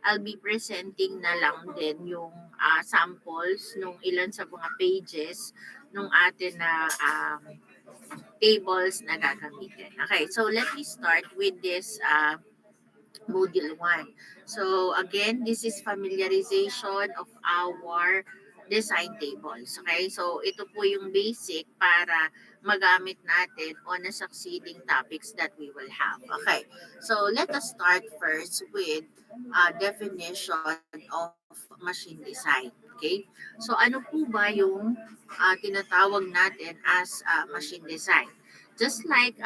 I'll be presenting na lang din yung samples nung ilan sa mga pages nung atin na tables na gagamitin. Okay, so let me start with this module 1. So again, this is familiarization of our design tables. Okay, so ito po yung basic para magamit natin on the succeeding topics that we will have. Okay, so let us start first with definition of machine design. Okay, so ano po ba yung tinatawag natin as machine design? Just like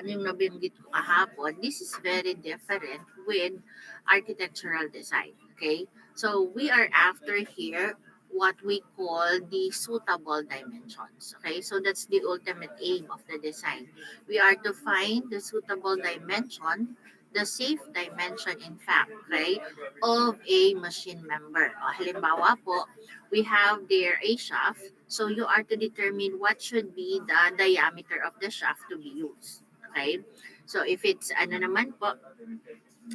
yung nabanggit ko kahapon, this is very different with architectural design. Okay? So we are after here what we call the suitable dimensions. Okay? So that's the ultimate aim of the design. We are to find the suitable dimension, the safe dimension in fact, okay, of a machine member. Halimbawa po, we have there a shaft. So you are to determine what should be the diameter of the shaft to be used. Okay? So if it's ano naman po,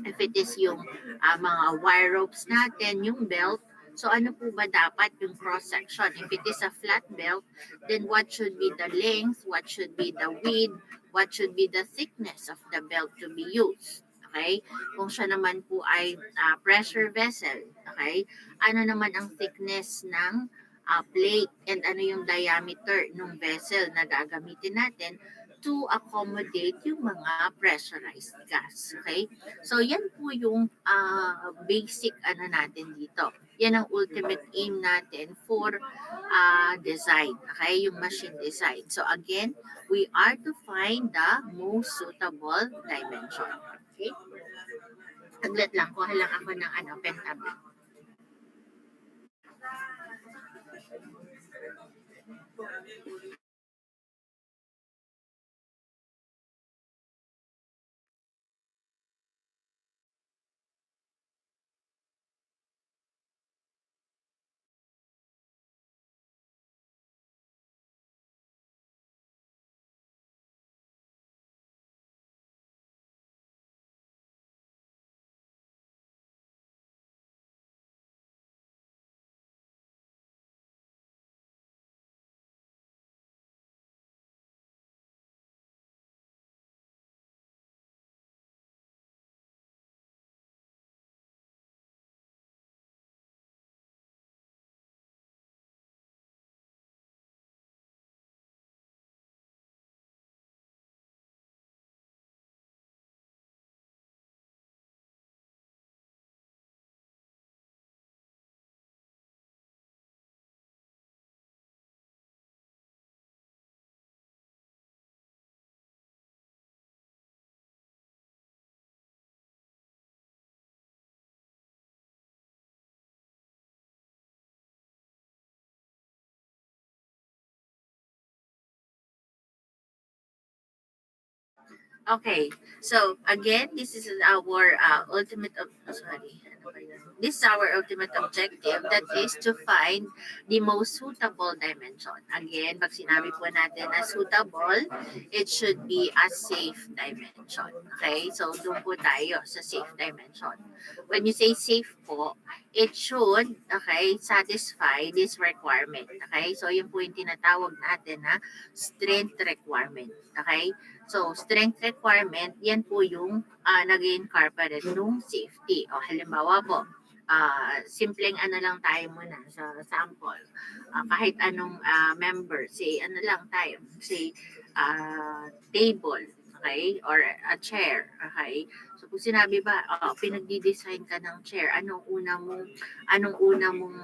if it is yung mga wire ropes natin, yung belt, so ano po ba dapat yung cross section? If it is a flat belt, then what should be the length, what should be the width, what should be the thickness of the belt to be used? Okay? Kung siya naman po ay pressure vessel, okay? Ano naman ang thickness ng plate and ano yung diameter ng vessel na gagamitin natin to accommodate yung mga pressurized gas. Okay? So, yan po yung basic ano natin dito. Yan ang ultimate aim natin for design. Okay? Yung machine design. So, again, we are to find the most suitable dimension. Okay? Saglit lang. Kuha lang ako ng pen tablet. Okay, so again, this is our ultimate, this is our ultimate objective, that is to find the most suitable dimension. Again, pag sinabi po natin na suitable, it should be a safe dimension. Okay, so doon po tayo sa safe dimension. When you say safe po, it should, okay, satisfy this requirement. Okay, so yun po yung tinatawag natin na strength requirement. Okay, so, strength requirement, yan po yung nag-incorporate ng safety. O halimbawa po, simpleng ano lang tayo muna sa sample. Kahit anong member, say ano lang tayo, say table, okay? Or a chair, okay? So, kung sinabi ba, pinagdi-design ka ng chair, anong una mong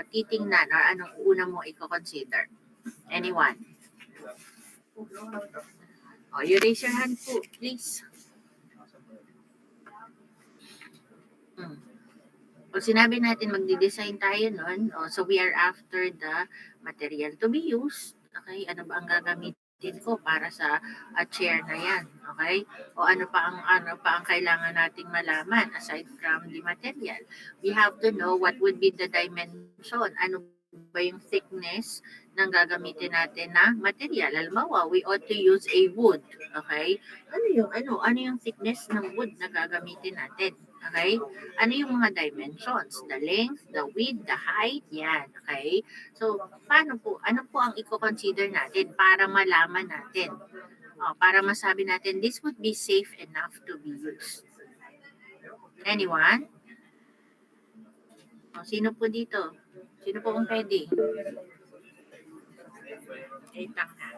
titingnan or anong una mong i-consider? Anyone? You raise your hand po, please. Pag sinabi natin magdi-design tayo nun, so we are after the material to be used. Okay, ano ba ang gagamitin ko para sa chair na yan? Okay? O ano pa ang kailangan nating malaman aside from the material? We have to know what would be the dimension. Ano ba yung thickness ng gagamitin natin na material? Halimbawa, we ought to use a wood. Okay? Ano yung thickness ng wood na gagamitin natin? Okay? Ano yung mga dimensions? The length, the width, the height, yan. Okay? So, paano po? Ano po ang i-consider natin para malaman natin? Para masabi natin, this would be safe enough to be used. Anyone? Sino po dito? Sino po kung pwede? Wait lang ha.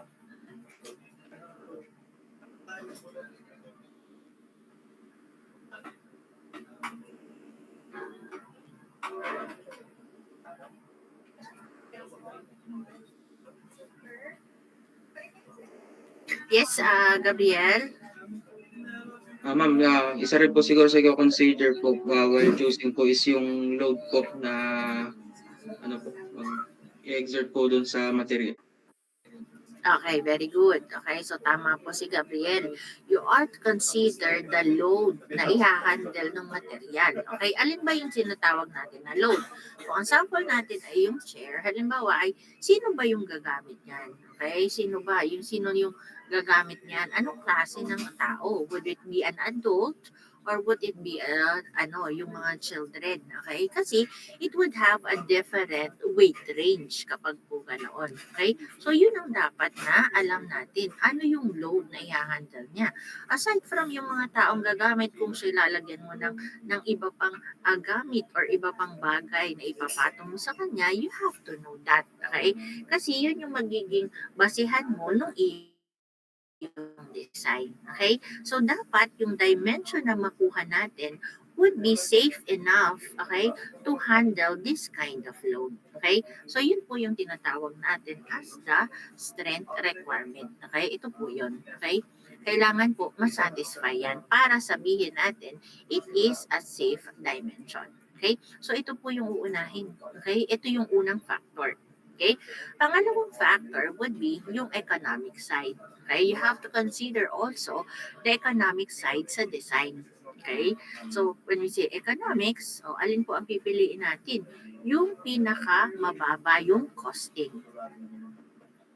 Yes, Gabriel? Ma'am, isa rin po siguro sa consider po while choosing po is yung load po na ano po, i-exert po dun sa material. Okay, very good. Okay, so tama po si Gabriel. You are to consider the load na i-handle ng material. Okay, alin ba yung sinatawag natin na load? Kung ang sample natin ay yung chair, halimbawa ay sino ba yung gagamit niyan? Okay, sino yung gagamit niyan? Anong klase ng tao? Would it be an adult? Or would it be yung mga children? Okay, kasi it would have a different weight range kapag po ganoon. Okay? So, yun ang dapat na alam natin. Ano yung load na i-handle niya? Aside from yung mga taong gagamit, kung siya lalagyan mo ng iba pang gamit or iba pang bagay na ipapatong mo sa kanya, you have to know that. Okay? Kasi yun yung magiging basihan mo nung yung design. Okay? So, dapat yung dimension na makuha natin would be safe enough, okay, to handle this kind of load. Okay? So, yun po yung tinatawag natin as the strength requirement. Okay? Ito po yun. Okay? Kailangan po masatisfy yan para sabihin natin it is a safe dimension. Okay? So, ito po yung uunahin. Okay? Ito yung unang factor. Okay? Pangalawang factor would be yung economic side. Okay? You have to consider also the economic side sa design. Okay? So, when we say economics, alin po ang pipiliin natin? Yung pinaka mababa yung costing.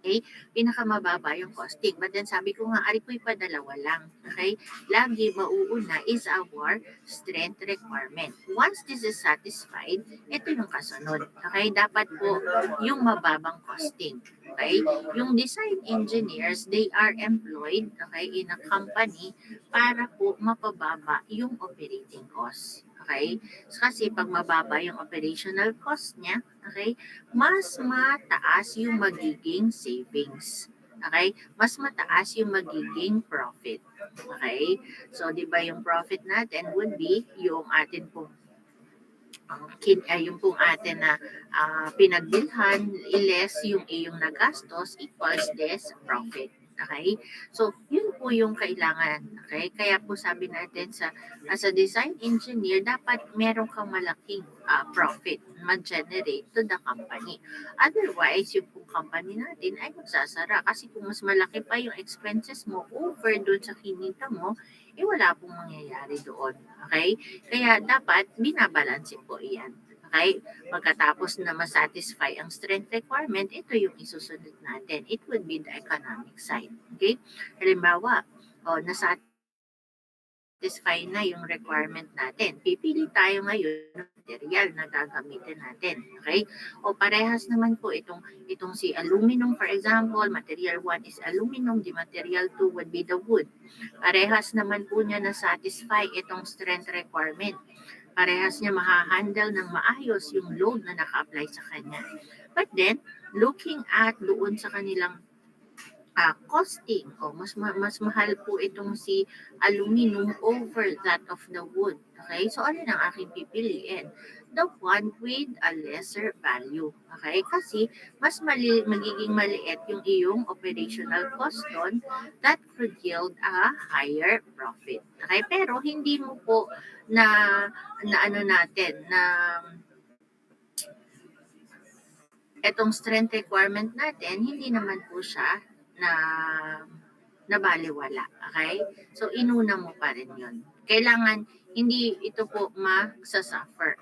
Okay? Pinakamababa yung costing. But then sabi ko nga, ari po'y padalawa lang. Okay? Lagi mauuna is our strength requirement. Once this is satisfied, ito yung kasunod. Okay? Dapat po yung mababang costing. Okay? Yung design engineers, they are employed, okay, in a company para po mapababa yung operating cost. Okay? So, kasi pag mababa yung operational cost niya, okay, mas mataas yung magiging savings. Okay? Mas mataas yung magiging profit. Okay? So, di ba yung profit natin would be yung atin pong yung pong atin na pinagbilhan, less yung iyong nagastos equals this profit. Okay? So, yun po yung kailangan. Okay? Kaya po sabi natin as a design engineer, dapat meron kang malaking profit mag-generate to the company. Otherwise, yung pong company natin ay magsasara. Kasi kung mas malaki pa yung expenses mo over doon sa kinita mo, wala pong mangyayari doon. Okay? Kaya dapat binabalansin po iyan. Okay? Pagkatapos na masatisfy ang strength requirement, ito yung isusunod natin. It would be the economic side. Okay? Halimbawa, nasatisfy na yung requirement natin. Pipili tayo ngayon ng material na gagamitin natin. Okay? O parehas naman po itong si aluminum, for example, material 1 is aluminum, the material 2 would be the wood. Parehas naman po niya na-satisfy itong strength requirement. Parehas niya mahahandle ng maayos yung load na naka-apply sa kanya. But then, looking at doon sa kanilang costing, mas mahal po itong si aluminum over that of the wood. Okay? So, ano ang aking pipiliin? The one with a lesser value. Okay? Kasi, magiging maliit yung iyong operational cost doon that could yield a higher profit. Okay? Pero, hindi mo po na etong strength requirement natin, hindi naman po siya na nabaliwala. Okay? So, inuna mo pa rin yun. Kailangan, hindi ito po magsasuffer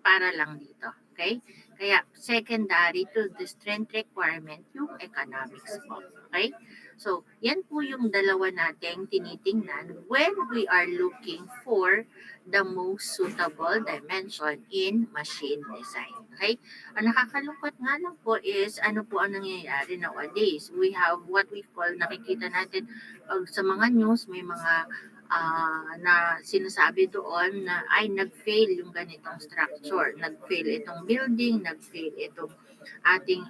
para lang dito. Okay? Kaya, secondary to the strength requirement, yung economics po. Okay? So, yan po yung dalawa nating tinitingnan when we are looking for the most suitable dimension in machine design. Okay? Ang nakakalungkot nga lang po is ano po ang nangyayari nowadays. We have what we call, nakikita natin sa mga news, may mga na sinasabi doon na ay nag-fail yung ganitong structure, nag-fail itong building, nag-fail itong ating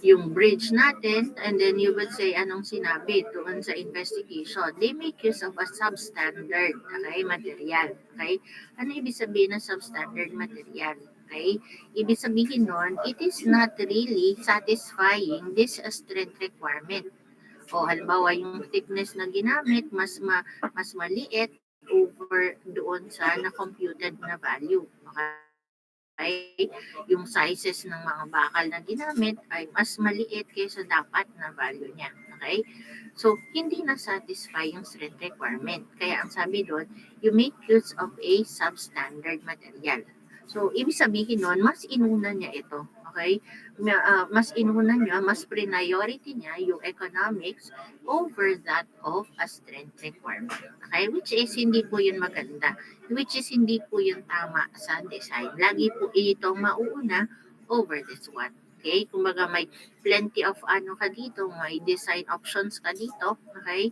yung bridge natin, and then you would say anong sinabi doon sa investigation. They make use of a substandard, okay, material. Okay? Ano ibig sabihin ng substandard material? Okay? Ibig sabihin nun, it is not really satisfying this strength requirement. O halimbawa, yung thickness na ginamit, mas maliit over doon sa na-computed na value. Okay? Yung sizes ng mga bakal na ginamit ay mas maliit kaysa dapat na value niya. Okay? So, hindi na satisfy yung strength requirement. Kaya ang sabi doon, you make use of a substandard material. So, ibig sabihin nun, mas inuna niya ito. Okay? Mas inuna niya, mas priority niya yung economics over that of a strength requirement. Okay? Which is, hindi po yun maganda. Which is, hindi po yun tama sa design. Lagi po itong mauuna over this one. Okay? Kumbaga may plenty of ano ka dito, may design options ka dito. Okay?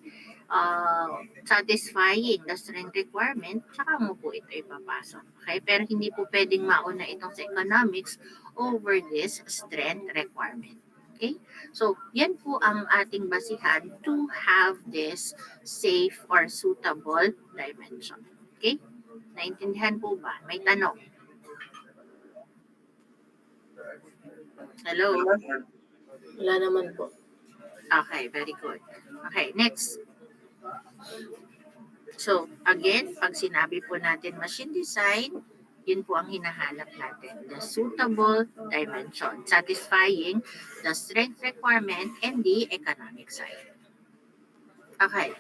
Satisfying the strength requirement, tsaka mo po ito ipapasok. Okay? Pero hindi po pwedeng mauna itong sa economics over this strength requirement. Okay? So, yan po ang ating basihan to have this safe or suitable dimension. Okay? Naintindihan po ba? May tanong? Hello? Wala naman po. Okay, very good. Okay, next. So, again, pag sinabi po natin machine design, yun po ang hinahanap natin. The suitable dimension, satisfying the strength requirement and the economic side. Okay.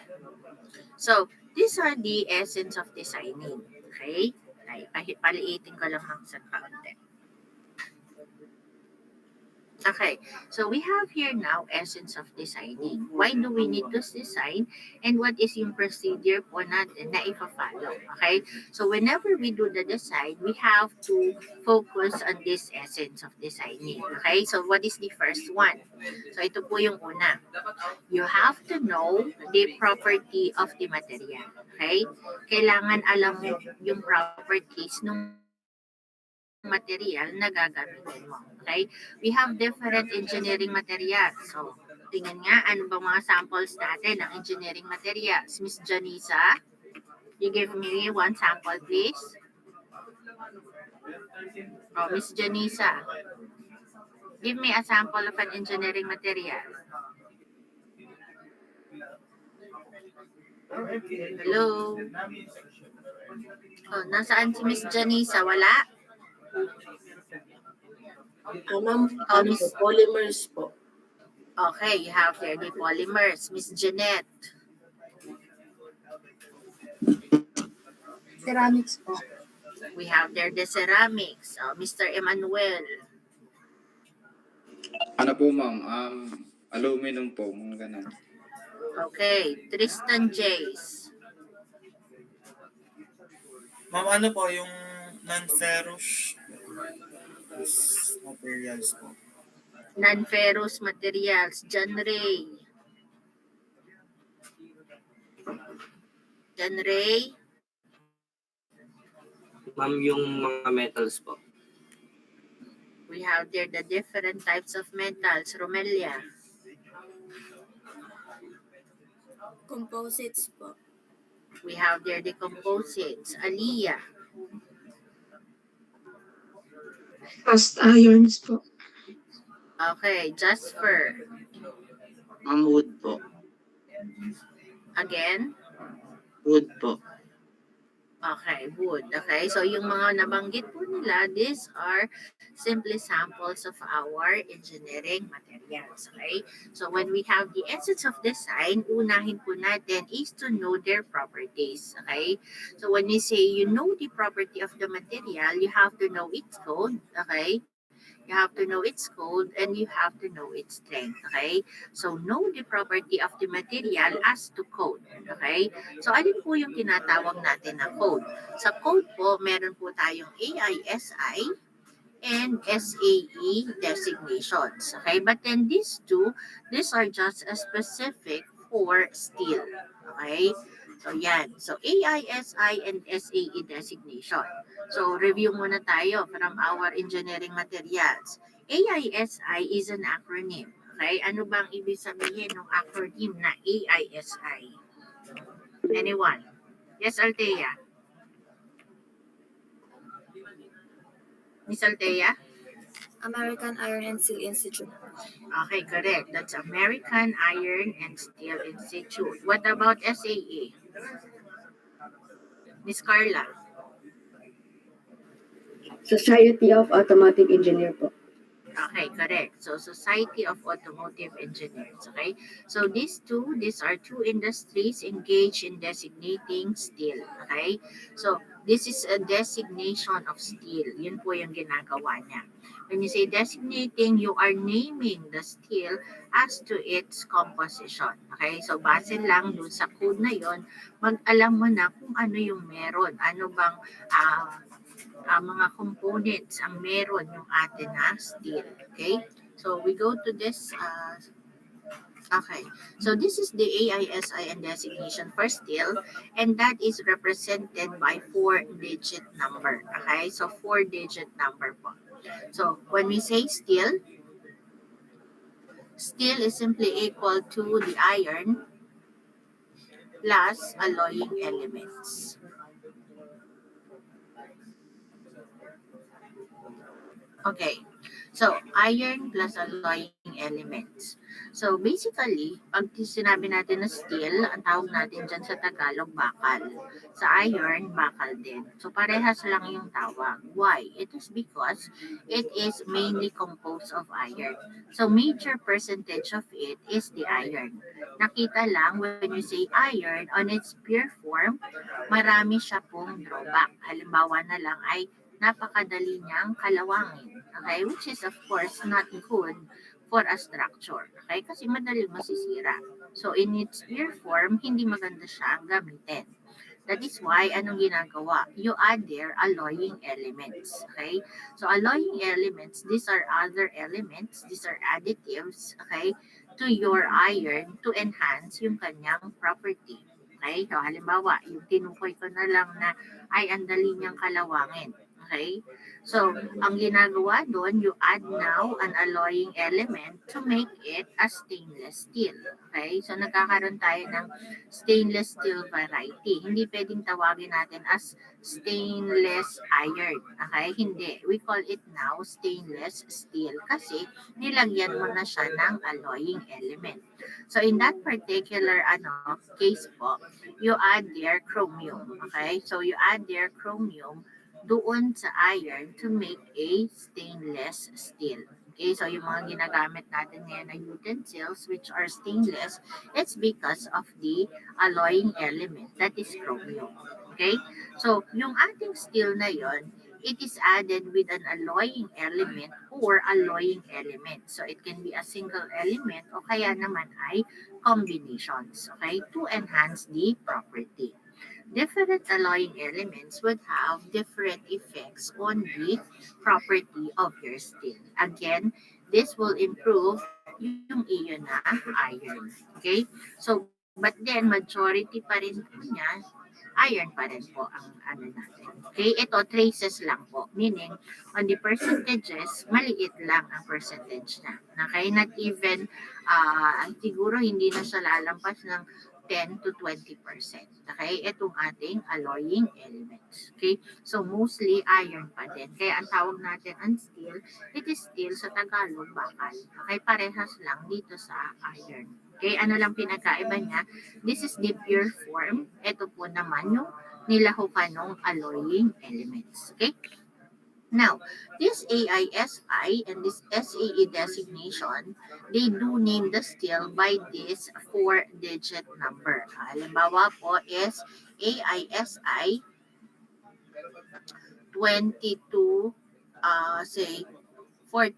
So, these are the essence of designing. Okay? Ay, paliitin ko lang sa kaunti. Okay, so we have here now essence of designing. Why do we need to design and what is yung procedure po natin na ipa-follow? Okay, so whenever we do the design, we have to focus on this essence of designing. Okay, so what is the first one? So ito po yung una. You have to know the property of the material. Okay, kailangan alam mo yung properties ng material na gagamitin mo. Okay? We have different engineering materials. So, tingnan nga, ano ba mga samples natin ng engineering materials? Miss Janisa, you give me one sample, please. Oh, Miss Janisa, give me a sample of an engineering material. Hello? Oh, nasaan si Miss Janisa? Wala? Ma'am, polymers po. Okay, you have there the polymers. Miss Jeanette. Ceramics po. We have there the ceramics. Mr. Emmanuel. Ano po ma'am? Aluminum po, mga ganun. Okay, Tristan Jace. Ma'am, ano po yung non-ferrous materials po? Non-ferrous materials. John Ray. John Ray. Ma'am, yung mga metals po. We have there the different types of metals. Romelia. Composites po. We have there the composites. Aliyah. Cast irons po. Okay, Jasper. Ma'am, wood po. Again. Wood po. Okay, wood. Okay, so yung mga nabanggit po nila, these are simply samples of our engineering materials. Okay, so when we have the essence of design, unahin po natin is to know their properties. Okay, so when we say you know the property of the material, you have to know its code. Okay, You have to know its code and you have to know its strength. Okay? So, know the property of the material as to code. Okay? So, alin po yung tinatawag natin na code? Sa code po, meron po tayong AISI and SAE designations. Okay? But then these are just specific for steel. Okay? So, yan. So, AISI and SAE designation. So, review muna tayo from our engineering materials. AISI is an acronym. Okay? Ano bang ibig sabihin ng acronym na AISI? Anyone? Yes, Althea? Miss Althea? American Iron and Steel Institute. Okay, correct. That's American Iron and Steel Institute. What about SAE? Miss Carla? Society of Automotive Engineer po. Okay, correct. So, Society of Automotive Engineers. Okay? So, these are two industries engaged in designating steel. Okay? So, this is a designation of steel. Yun po yung ginagawa niya. When you say designating, you are naming the steel as to its composition. Okay? So, base lang dun sa code na yon, mag-alam mo na kung ano yung meron. Ano bang mga components ang meron yung atin na steel. Okay? So, we go to this. Okay. So, this is the AISI and designation for steel, and that is represented by 4-digit number. Okay? So, 4-digit number po. So, when we say steel is simply equal to the iron plus alloying elements. Okay. So, iron plus alloying elements. So, basically, pag sinabi natin na steel, ang tawag natin dyan sa Tagalog, bakal. Sa iron, bakal din. So, parehas lang yung tawag. Why? It is because it is mainly composed of iron. So, major percentage of it is the iron. Nakita lang, when you say iron, on its pure form, marami siya pong drawback. Halimbawa na lang ay napakadali niyang kalawangin. Okay? Which is of course not good for a structure. Okay? Kasi madali masisira. So in its pure form, hindi maganda siya gamitin. That is why, anong ginagawa? You add there alloying elements. Okay? So alloying elements, these are other elements, these are additives, okay, to your iron to enhance yung kanyang property. Okay? So halimbawa, yung tinukoy ko na lang na ay ang dali niyang kalawangin. Okay? So, ang ginagawa doon, you add now an alloying element to make it a stainless steel. Okay? So, nagkakaroon tayo ng stainless steel variety. Hindi pwedeng tawagin natin as stainless iron. Okay? Hindi. We call it now stainless steel kasi nilagyan mo na siya ng alloying element. So, in that particular case po, you add there chromium. Okay? So, you add there chromium doon sa iron to make a stainless steel. Okay, so yung mga ginagamit natin ngayon na utensils which are stainless, it's because of the alloying element that is chromium. Okay, so yung ating steel na yon, it is added with an alloying element or alloying element. So it can be a single element o kaya naman ay combinations, okay, to enhance the property. Different alloying elements would have different effects on the property of your steel. Again, this will improve yung iyo na iron. Okay? So, but then, majority pa rin po niya, iron pa rin po ang natin. Okay? Ito, traces lang po. Meaning, on the percentages, maliit lang ang percentage na. Okay? Not even, siguro hindi na siya lalampas ng 10 to 20%. Okay? Itong ating alloying elements. Okay? So, mostly iron pa din. Kaya ang tawag natin ang steel, it is steel sa Tagalog, bakal. Okay? Parehas lang dito sa iron. Okay? Ano lang pinagkaiba niya? This is the pure form. Ito po naman yung nilahukan ng alloying elements. Okay? Now, this AISI and this SAE designation, they do name the steel by this 4-digit number. Halimbawa po is AISI 22, say 40.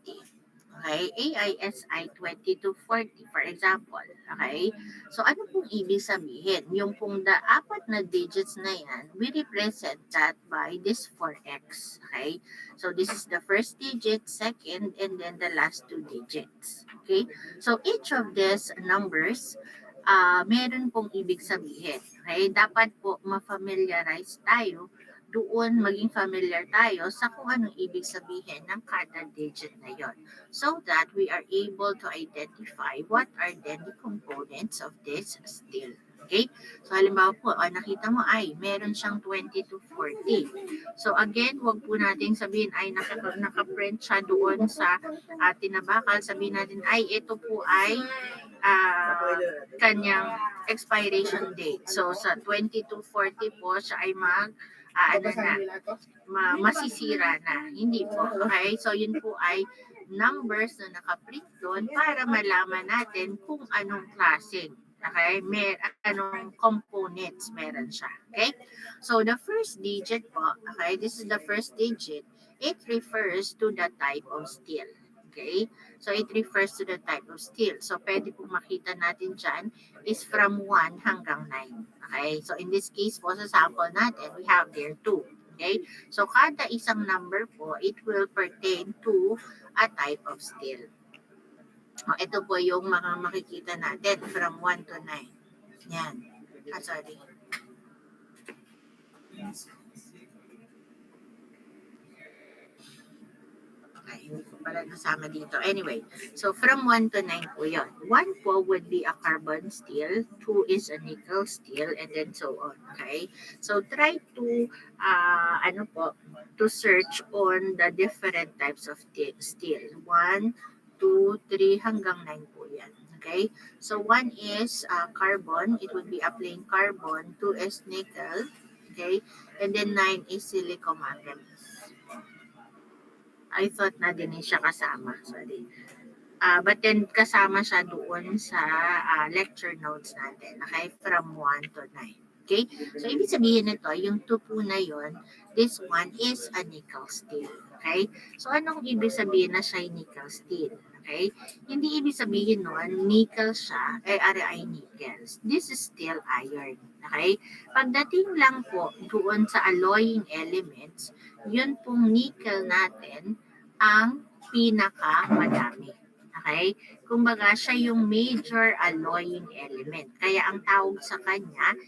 Okay, AISI 20 to 40, for example. Okay, so ano pong ibig sabihin? Yung pong apat na digits na yan, we represent that by this 4x. Okay, so this is the first digit, second, and then the last two digits. Okay, so each of these numbers, meron pong ibig sabihin. Okay, dapat po ma-familiarize tayo doon, maging familiar tayo sa kung anong ibig sabihin ng kada digit na yon, so that we are able to identify what are then the components of this still. Okay? So, halimbawa po, nakita mo ay meron siyang 20 to 40. So, again, wag po nating sabihin ay naka-print siya doon sa tinabakal. Sabihin natin ay ito po ay kanyang expiration date. So, sa 20 to 40 po, siya ay masisira na. Hindi po. Okay? So, yun po ay numbers na nakaprint doon para malaman natin kung anong klase. Okay? Anong components meron siya. Okay? So, the first digit po, okay, this is the first digit. It refers to the type of steel. Okay? So, it refers to the type of steel. So, pwede po makita natin dyan is from 1 hanggang 9. Okay? So, in this case po, sa sample natin, we have there 2. Okay? So, kada isang number po, it will pertain to a type of steel. Ito po yung mga makikita natin from 1 to 9. Yan. Sorry. Okay, hindi ko pala nasama dito. Anyway, so from 1 to 9 po yun. 1 po would be a carbon steel, 2 is a nickel steel, and then so on. Okay? So try to, to search on the different types of steel. 1, 2, 3, hanggang 9 po yan. Okay? So 1 is carbon, it would be a plain carbon. 2 is nickel. Okay? And then 9 is silicon manganese. I thought na din siya kasama. Sorry. But then kasama siya doon sa lecture notes natin. Okay? From 1 to 9. Okay? So, ibig sabihin nito, yung 2 po na yun, this one is a nickel steel. Okay? So, anong ibig sabihin na siya nickel steel? Okay? Hindi ibig sabihin nun, nickel siya, ay nickel. This is still iron. Okay? Pagdating lang po doon sa alloying elements, yun pong nickel natin ang pinakamadami. Okay? Kumbaga, siya yung major alloying element. Kaya ang tawag sa kanya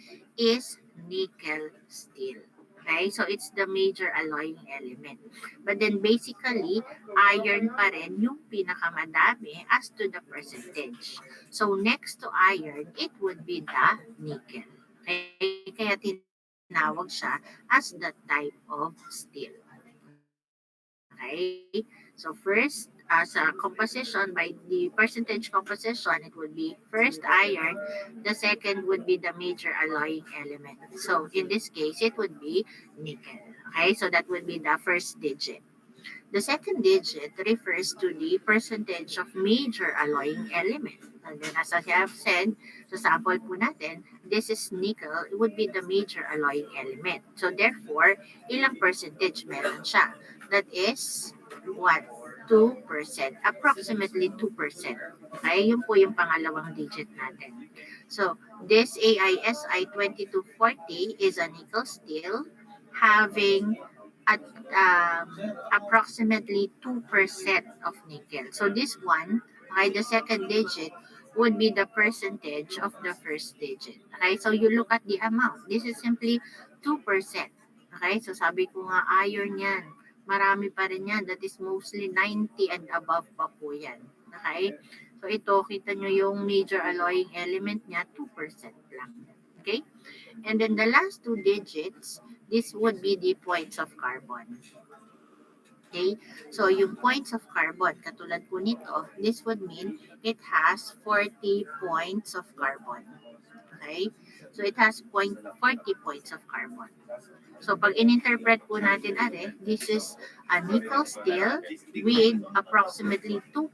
is nickel steel. Okay? So, it's the major alloying element. But then, basically, iron pa rin yung pinakamadami as to the percentage. So, next to iron, it would be the nickel. Okay? Kaya tinawag siya as the type of steel. Okay? So, first, sa composition, by the percentage composition, it would be first iron, the second would be the major alloying element. So, in this case, it would be nickel. Okay? So, that would be the first digit. The second digit refers to the percentage of major alloying element. And then, as I have said, sa sample po natin, this is nickel, it would be the major alloying element. So, therefore, ilang percentage meron siya? That is, what? 2%. Approximately 2%. Okay, yun po yung pangalawang digit natin. So, this AISI 2240 is a nickel steel having at approximately 2% of nickel. So, this one, okay, the second digit would be the percentage of the first digit. Okay, so you look at the amount. This is simply 2%. Okay, so sabi ko nga, iron yan. Marami pa rin yan. That is mostly 90 and above pa po yan. Okay? So, ito, kita nyo yung major alloying element niya, 2% lang. Okay? And then the last two digits, this would be the points of carbon. Okay? So, yung points of carbon, katulad po nito, this would mean it has 40 points of carbon. Okay? So, it has 40 points of carbon. So, pag in-interpret po natin, this is a nickel steel with approximately 2%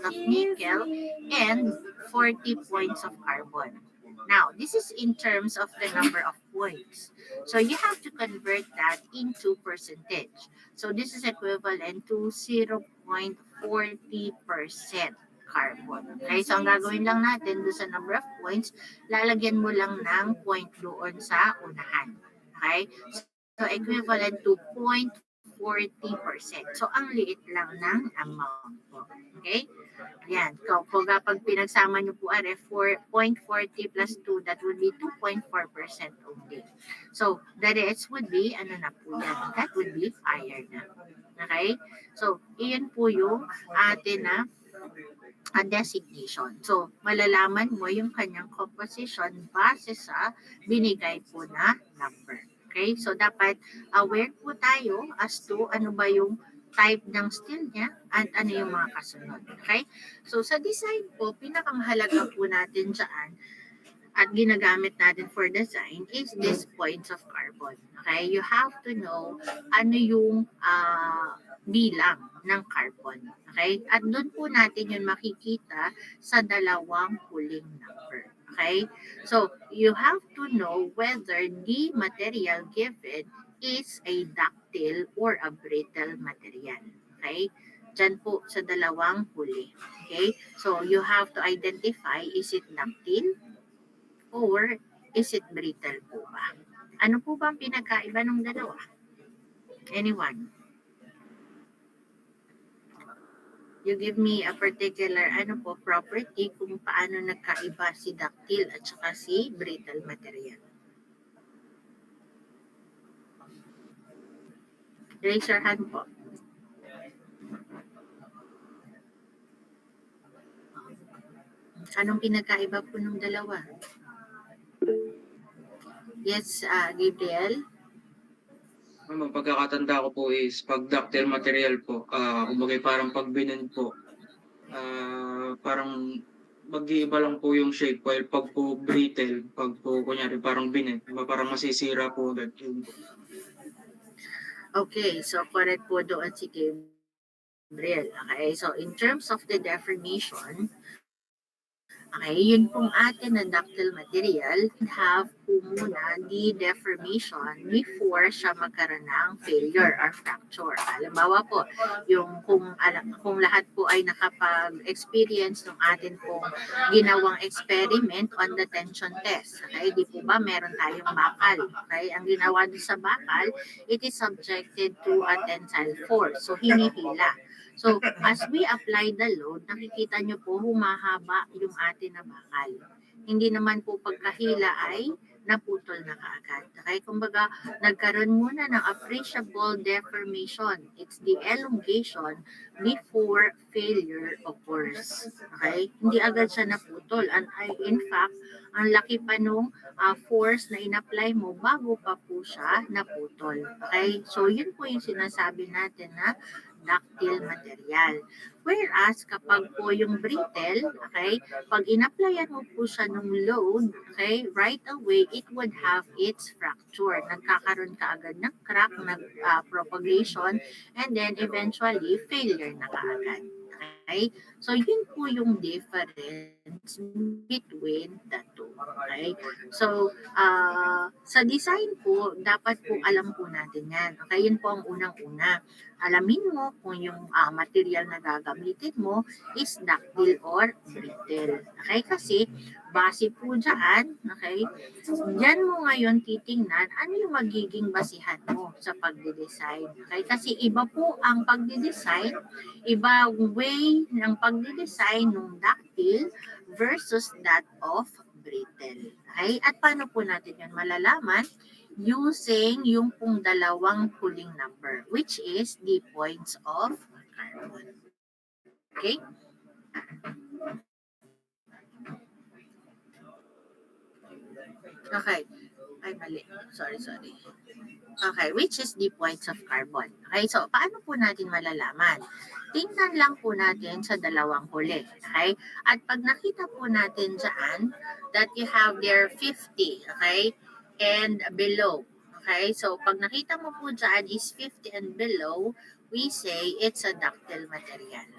of nickel and 40 points of carbon. Now, this is in terms of the number of points. So, you have to convert that into percentage. So, this is equivalent to 0.001 0.40% carbon. Okay, so ang gagawin lang natin doon sa number of points, lalagyan mo lang ng point doon sa unahan. Okay? So, equivalent to 0.40%. So, ang liit lang ng amount po. Okay? Ayan. Kung kapag pinagsama nyo po are 4.40 plus 2, that would be 2.4% only. So, the rest would be, ano na po yan? That would be iron na. Okay? So, iyan po yung atin na designation. So, malalaman mo yung kanyang composition base sa binigay po na number. Okay? So, dapat aware po tayo as to ano ba yung type ng steel niya at ano yung mga kasunod. Okay? So, sa design po, pinakamahalaga po natin dyan at ginagamit natin for design is these points of carbon. Okay? You have to know ano yung bilang ng carbon. Okay? At doon po natin yun makikita sa dalawang huling number. Okay? So, you have to know whether the material given is a ductile or a brittle material. Okay? Diyan po sa dalawang huli. Okay? So, you have to identify, is it ductile or is it brittle po ba? Ano po ba ang pinagkaiba ng dalawa? Anyone? You give me a particular property kung paano nagkaiba si ductile at saka si brittle material. Raise your hand po. Anong pinagkaiba po ng dalawa? Yes, Gabriel? Ma'am, ang pagkakatanda ko po is pag ductile material po, kumbaga parang pag binend po, parang mag-iiba lang po yung shape. While pag po brittle, pag po kunyari parang binend, parang masisira po agad yun po. Okay, so correct po doon si Gabriel. Okay, so in terms of the deformation, okay, yun pong atin na ductile material have po muna the deformation before siya magkaroon ng failure or fracture. Halimbawa po, yung kung lahat po ay nakapag-experience ng atin pong ginawang experiment on the tension test. Okay, di po ba meron tayong bakal? Okay, ang ginawa doon sa bakal, it is subjected to a tensile force. So, hinihila. So, as we apply the load, nakikita nyo po humahaba yung atin na bakal. Hindi naman po pagkahila ay naputol na kaagad. Okay? Kumbaga, nagkaroon muna ng appreciable deformation. It's the elongation before failure occurs. Okay? Hindi agad siya naputol. And in fact, ang laki pa nung force na in-apply mo bago pa po siya naputol. Okay? So, yun po yung sinasabi natin na ductile material. Whereas, kapag po yung brittle, okay, pag in-applyan mo po siya ng load, okay, right away, it would have its fracture. Nagkakaroon ka agad ng crack, propagation, and then eventually, failure na kaagad. Okay? So, yun po yung difference between the two. Okay? So, sa design po, dapat po alam po natin yan. Okay? Yun po ang unang-una. Alamin mo kung yung material na gagamitin mo is ductile or brittle. Okay? Kasi, base po dyan, okay, dyan mo ngayon titingnan ano yung magiging basihan mo sa pagdidesign. Okay? Kasi iba po ang pagdidesign, iba way ng pagdidesign ng ductile versus that of brittle. Okay? At paano po natin yun malalaman? Using yung pong dalawang huling number, which is the points of carbon. Okay? Okay. Ay, mali. Sorry. Okay, which is the points of carbon. Okay, so paano po natin malalaman? Tingnan lang po natin sa dalawang huli. Okay? At pag nakita po natin dyan that you have there 50, okay, and below. Okay, so pag nakita mo po dyan is 50 and below, we say it's a ductile material.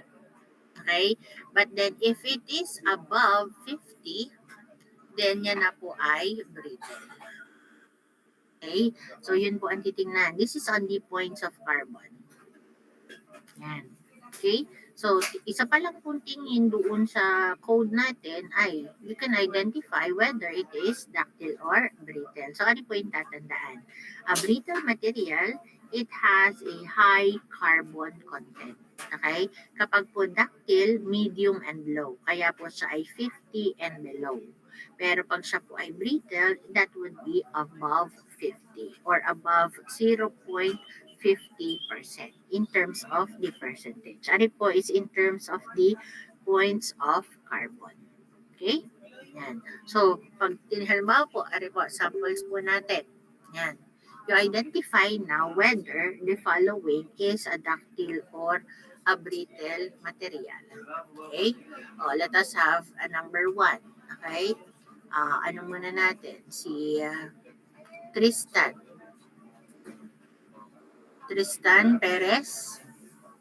Okay? But then if it is above 50, then yan na po ay brittle. Okay? So, yun po ang titingnan. This is on the points of carbon. Yan. Okay? So, isa pa lang pong tingin doon sa code natin ay you can identify whether it is ductile or brittle. So, ano po yung tatandaan? A brittle material, it has a high carbon content. Okay? Kapag po ductile, medium and low. Kaya po siya ay 50 and below. Pero pag siya po ay brittle, that would be above 50 or above 0.50% in terms of the percentage. Ano po is in terms of the points of carbon. Okay? Yan. So, pag halimbawa po, ano po, samples po natin. Yan. You identify now whether the following is a ductile or a brittle material. Okay? Let us have a number 1. Okay? Ano muna natin? Si Tristan. Tristan Perez.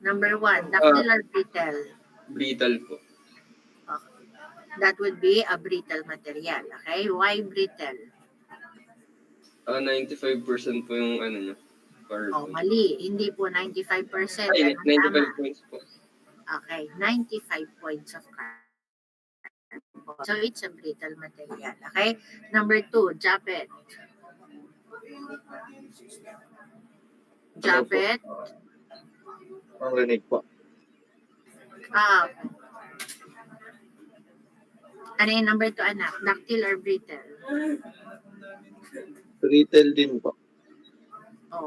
Number 1, ductile or brittle? Brittle po. That would be a brittle material. Okay? Why brittle? 95% po yung ano niya. Mali. Hindi po 95%. Ay, Anong 95 tama? points po. Okay, 95 points of carbon. So, it's a brittle material. Okay? Number 2, Japet. Japet. Pangrinig po. Ano yung number 2, anak? Ductile or brittle? Retail din po.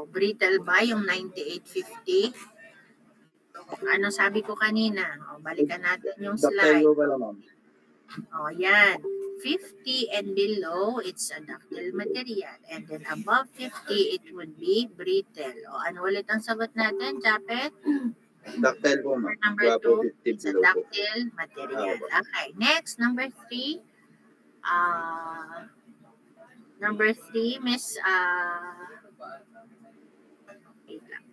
Brittle ba yung 9850? Ano sabi ko kanina? Balikan natin yung slide. Ductile pala, ma'am. Yan. 50 and below, it's a ductile material. And then above 50, it would be brittle. Ano ulit ang sagot natin, Japet? Ductile po, ma'am. Number 2, 50 it's a below po. ductile material. Okay. Next, number 3. Number 3, Miss... wait lang.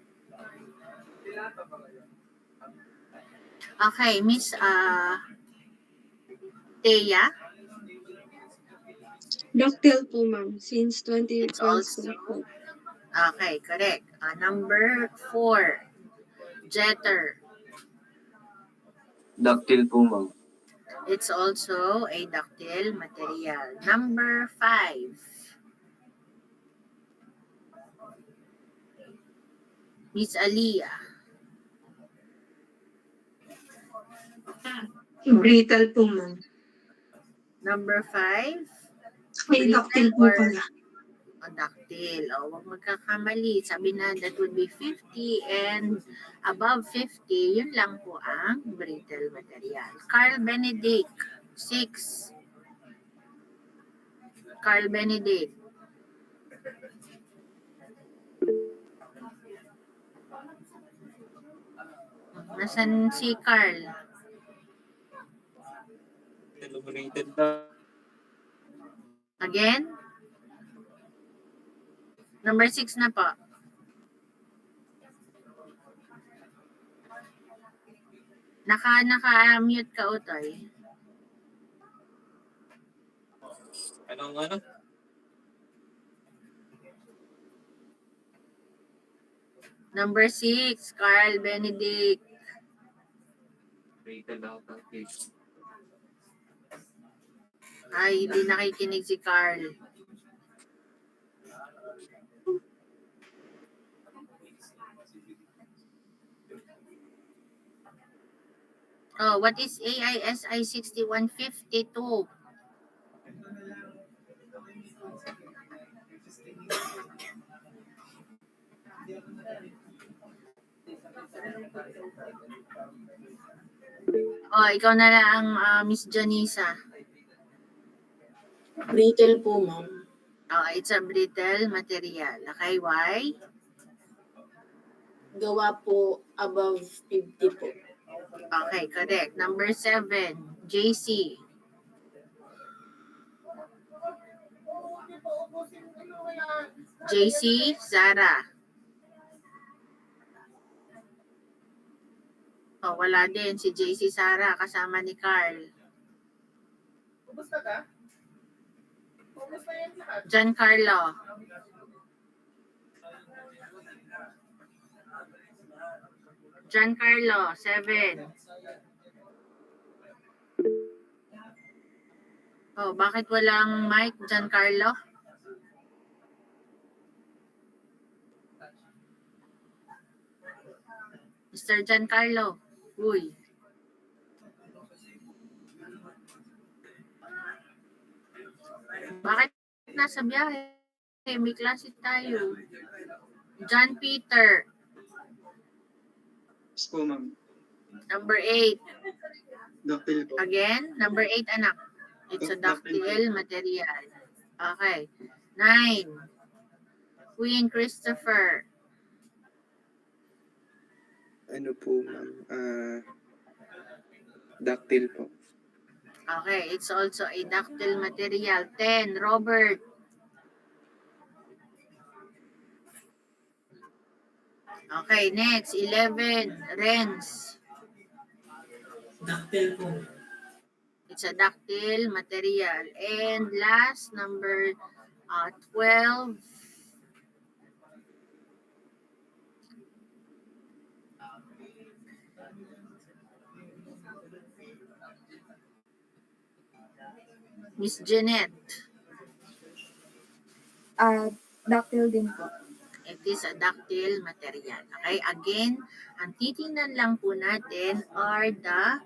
Okay, Miss Thea. Ductile po, ma'am. Since It's 20 points also... po. Okay, correct. Number 4, Jeter. Ductile po, ma'am. It's also a ductile material. Number 5, Miss Aliyah. Brittle po, ma'am. Number 5, Ay, ductile po pala. ductile. Huwag magkakamali. Sabi na that would be 50 and above 50, yun lang po ang brittle material. Carl Benedict, 6. Carl Benedict. Nasaan si Carl? Celebrated na. Again? Number 6 na po. Naka-mute ka, Utoy. Ano? Number 6, Carl Benedict. Brittle out of it. Ay, hindi nakikinig si Carl. What is AISI 6152? Ikaw na lang, Miss Janisa. Brittle po, ma'am. It's a brittle material. Okay, why? Gawa po above 50 po. Okay, correct. Number 7, JC. JC, Zara. Wala din si JC Sara kasama ni Carl. Giancarlo. Giancarlo, 7. Oh, bakit walang mic, Giancarlo? Mr. Giancarlo. Uy. Bakit nasa biyahe? May klase tayo. John Peter, Yes po, ma'am. number 8. Dactyl po. Again, number 8, anak. It's a ductile material. Okay. 9. Queen Christopher. Ano po, ma'am? Dactyl po. Okay, it's also a ductile material. 10. Robert. Okay, next. 11. Renz. Ductile po. It's a ductile material. And last, number 12. Miss Jeanette. Ductile din po. It is a ductile material. Okay, again, ang titingnan lang po natin are the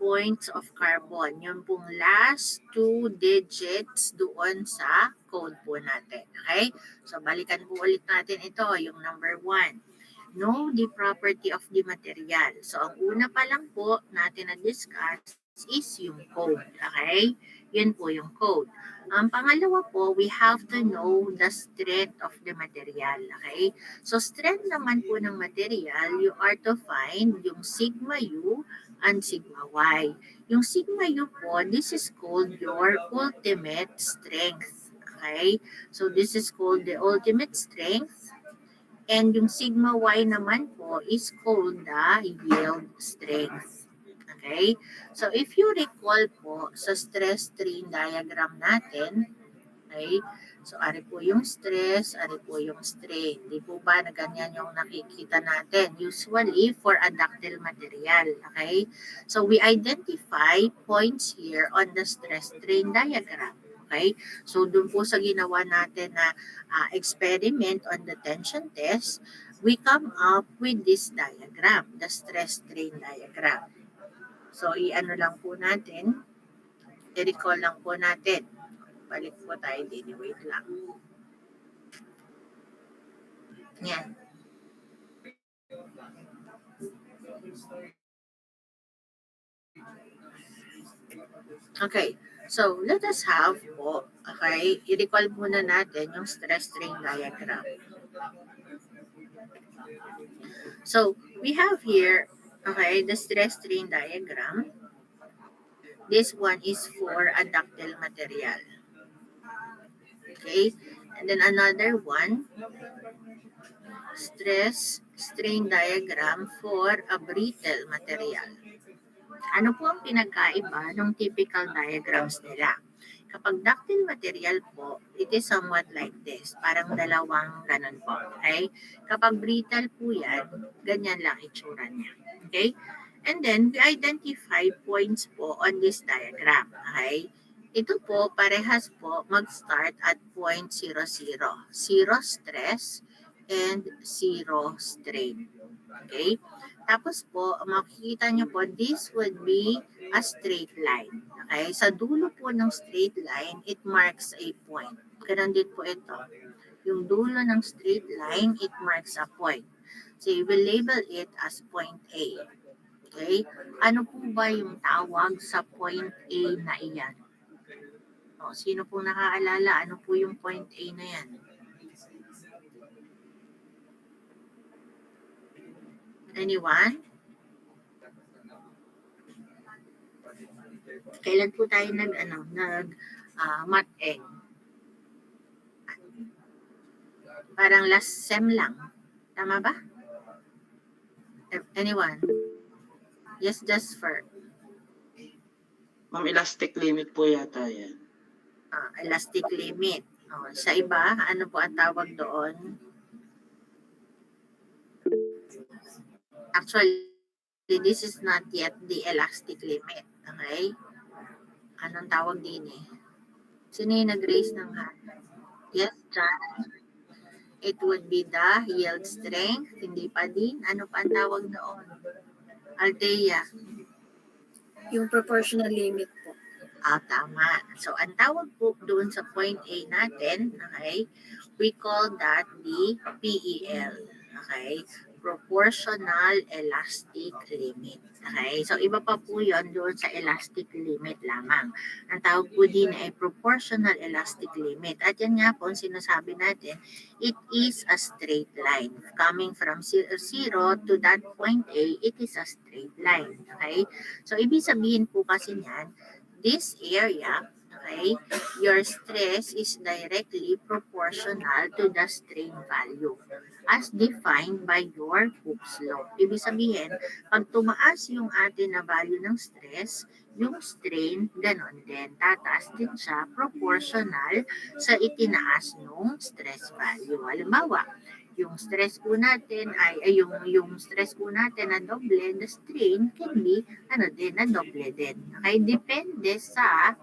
points of carbon. Yung pong last 2 digits doon sa code po natin. Okay, so balikan po ulit natin ito, yung number 1. Know the property of the material. So ang una pa lang po natin na-discuss is yung code. Okay, yun po yung code. Ang pangalawa po, we have to know the strength of the material. Okay? So, strength naman po ng material, you are to find yung sigma U and sigma Y. Yung sigma U po, this is called your ultimate strength. Okay? So, this is called the ultimate strength. And yung sigma Y naman po is called the yield strength. Okay? So, if you recall po sa stress strain diagram natin, okay? So, ari po yung stress, ari po yung strain. Di po ba na ganyan yung nakikita natin? Usually for a ductile material. Okay? So, we identify points here on the stress strain diagram. Okay? So, dun po sa ginawa natin na experiment on the tension test, we come up with this diagram, the stress strain diagram. So, i-ano lang po natin, i-recall lang po natin. Balik po tayo din, wait lang. Yan. Okay, so let us have po, okay, i-recall muna natin yung stress strain diagram. So, we have here, okay, the stress strain diagram. This one is for a ductile material. Okay, and then another one, stress strain diagram for a brittle material. Ano po ang pinagkaiba ng typical diagrams nila? Kapag ductile material po, it is somewhat like this. Parang dalawang ganun po. Okay? Kapag brittle po yan, ganyan lang itsura niya. Okay? And then, we identify points po on this diagram. Okay? Ito po, parehas po mag-start at point 0, 0. 0 stress and 0 strain. Okay? Tapos po, makikita nyo po, this would be a straight line. Okay? Sa dulo po ng straight line, it marks a point. Ganun din po ito. Yung dulo ng straight line, it marks a point. So, you will label it as point A. Okay? Ano po ba yung tawag sa point A na iyan? O, sino pong nakaalala? Ano po yung point A na yan? Anyone? Kailan po tayo mat-eng? Parang last sem lang. Tama ba? Anyone? Yes, Jasper. Ma'am, elastic limit po yata yan. Elastic limit. Sa iba, ano po ang tawag doon? Actually, this is not yet the elastic limit. Okay? Anong tawag din eh? Sino yung nag-raise ng hand? Yes, John. It would be the yield strength. Hindi pa din. Ano pa ang tawag doon? Althea. Yung proportional limit po. Tama. So, ang tawag po doon sa point A natin, okay, we call that the PEL. Okay? Proportional elastic limit. Okay? So, iba pa po yun doon sa elastic limit lamang. Ang tawag po din ay proportional elastic limit. At yan nga po, sinasabi natin, it is a straight line. Coming from 0 to that point A, it is a straight line. Okay? So, ibig sabihin po kasi niyan, this area, okay, your stress is directly proportional to the strain value as defined by your Hooke's law. Ibig sabihin, pag tumaas yung atin na value ng stress, yung strain, ganon din. Tataas din siya proportional sa itinaas ng stress value. Halimbawa, yung stress po natin yung stress po natin na doble, the strain can be na doble din. Okay? Depende sa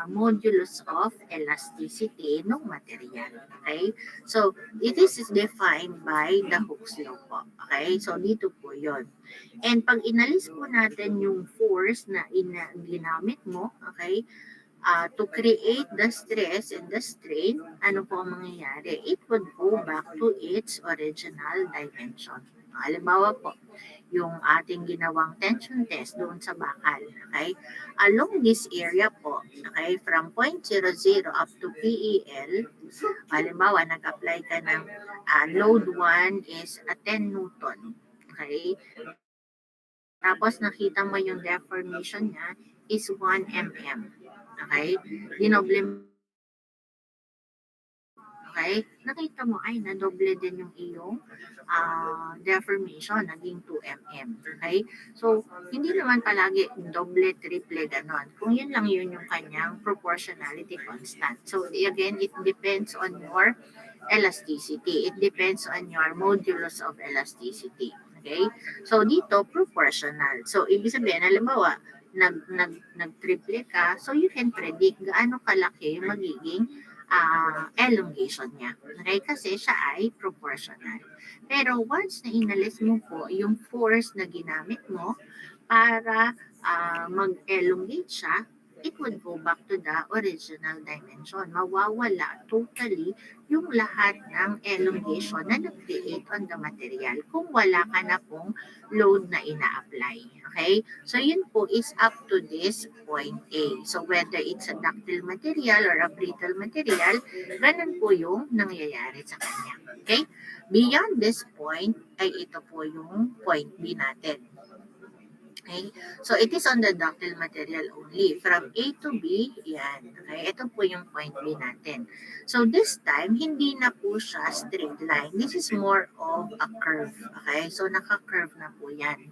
modulus of elasticity ng material. Okay? So, it is defined by the Hooke's law po. Okay? So, dito po yon. And pag inalis po natin yung force na ginamit mo, okay, to create the stress and the strain, ano po ang mangyayari? It would go back to its original dimension. Halimbawa po, yung ating ginawang tension test doon sa bakal. Okay? Along this area po, okay, from 0.00 up to PEL, halimbawa, nag-apply ka ng load 1 is a 10 Newton. Okay? Tapos nakita mo yung deformation niya is 1 mm. Okay? Dinoble. Okay? Nakita mo, ay, nadoble din yung iyong deformation, naging 2 mm. Okay? So, hindi naman palagi doble, triple, ganon. Kung yun lang yun yung kanyang proportionality constant. So, again, it depends on your elasticity. It depends on your modulus of elasticity. Okay? So, dito, proportional. So, ibig sabihin, halimbawa, nag-triple ka, so you can predict gaano kalaki yung magiging elongation niya. Okay? Kasi siya ay proportional. Pero once na inalis mo po yung force na ginamit mo para mag-elongate siya, it would go back to the original dimension. Mawawala totally yung lahat ng elongation na nag-create on the material kung wala ka na pong load na ina-apply. Okay? So, yun po is up to this point A. So, whether it's a ductile material or a brittle material, ganun po yung nangyayari sa kanya. Okay? Beyond this point, ay ito po yung point B natin. Okay? So, it is on the ductile material only. From A to B, yan. Okay? Ito po yung point B natin. So, this time, hindi na po siya straight line. This is more of a curve. Okay? So, naka-curve na po yan.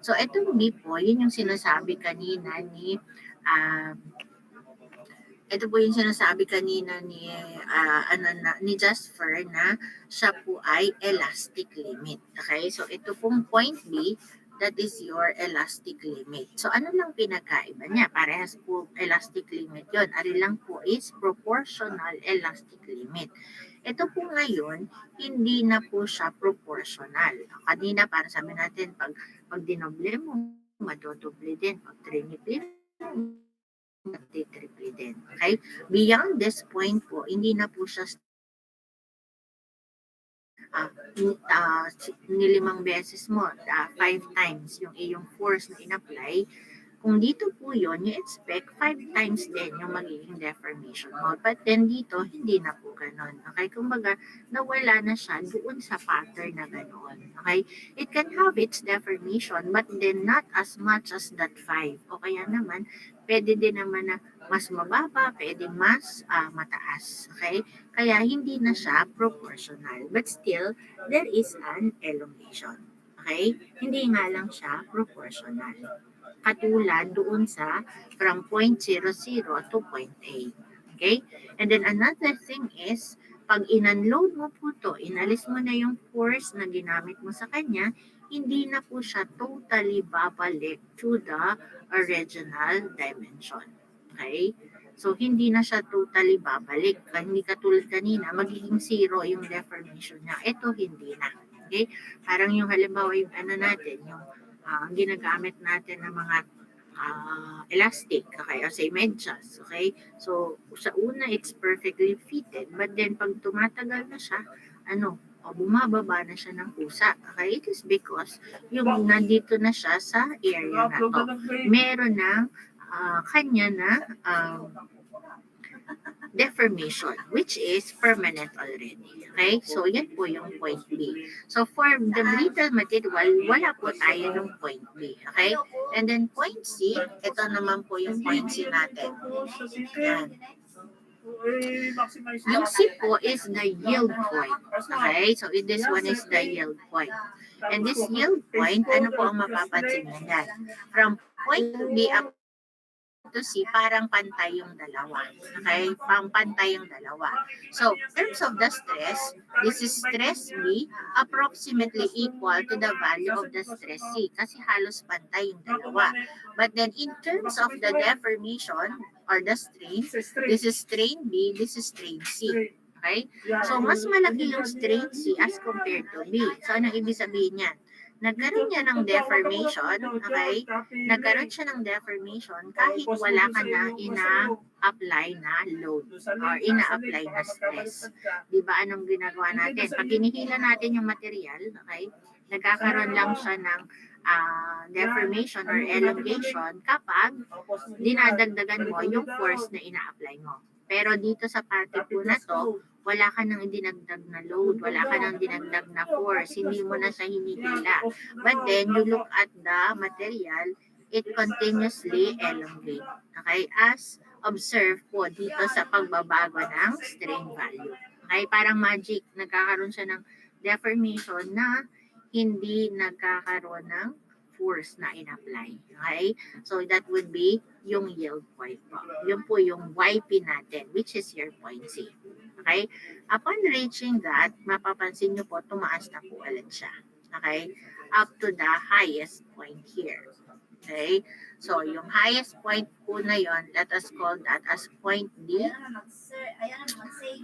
So, itong B po, yun yung sinasabi kanina ni ni Jasper na siya po ay elastic limit. Okay? So, ito pong point B, that is your elastic limit. So, ano lang pinagkaiba niya? Parehas po elastic limit yon. Ari lang po is proportional elastic limit. Ito po ngayon, hindi na po siya proportional. Kanina, para sabi natin, pag dinoble mo, madodoble din. Pag triniple mo, magti-triple din. Okay? Beyond this point po, hindi na po siya nilimang beses mo, 5 times yung iyong force na in-apply, kung dito po yun, you expect 5 times din yung magiging deformation mo. But then dito, hindi na po ganon. Okay? Kumbaga, nawala na siya doon sa pattern na ganon. Okay? It can have its deformation, but then not as much as that 5. O kaya naman, pwede din naman na mas mababa, pwede mas mataas. Okay? Kaya hindi na siya proportional. But still, there is an elongation. Okay? Hindi nga lang siya proportional. Katulad doon sa from 0.00 to point A. Okay? And then another thing is, pag in-unload mo po to, inalis mo na yung force na ginamit mo sa kanya, hindi na po siya totally babalik to the original dimension. Okay? So, hindi na siya totally babalik. Hindi katulad kanina, magiging zero yung deformation niya. Ito, hindi na. Okay? Parang yung halimbawa yung ano natin, yung ginagamit natin ng mga elastic, okay, o say medyas, okay? So, sa una, it's perfectly fitted, but then pag tumatagal na siya, bumababa na siya ng kusa, okay? It is because yung nandito na siya sa area na to. Meron ng kanya na deformation, which is permanent already. Okay? So, yan po yung point B. So, for the brittle material, wala po tayo ng point B. Okay? And then point C, ito naman po yung point C natin. Yan. Yung C po is the yield point. Okay? So, this one is the yield point. And this yield point, ano po ang mapapansin niya yan? From point B up to C, parang pantay yung dalawa. Okay? Pantay yung dalawa. So, in terms of the stress, this is stress B approximately equal to the value of the stress C kasi halos pantay yung dalawa. But then, in terms of the deformation or the strain, this is strain B, this is strain C. Okay? So, mas malaki yung strain C as compared to B. So, anong ibig sabihin yan? Nagkaroon niya ng deformation, okay? Nagkaroon siya ng deformation kahit wala ka na ina-apply na load or ina-apply na stress. Diba anong ginagawa natin? Pag hinihila natin yung material, okay? Nagkakaroon lang siya ng deformation or elongation kapag dinadagdagan mo yung force na ina-apply mo. Pero dito sa parte po na to, wala ka nang dinagdag na load, wala ka nang dinagdag na force, hindi mo na siya hinihila. But then, you look at the material, it continuously elongate. Okay? As observed po dito sa pagbabago ng strain value. Okay? Parang magic, nagkakaroon siya ng deformation na hindi nagkakaroon ng force na in-apply. Okay? So, that would be yung yield point po. Yun po yung YP natin, which is your point C. Okay? Upon reaching that, mapapansin nyo po, tumaas na po ulit siya. Okay? Up to the highest point here. Okay? So, yung highest point po na yon, let us call that as point D,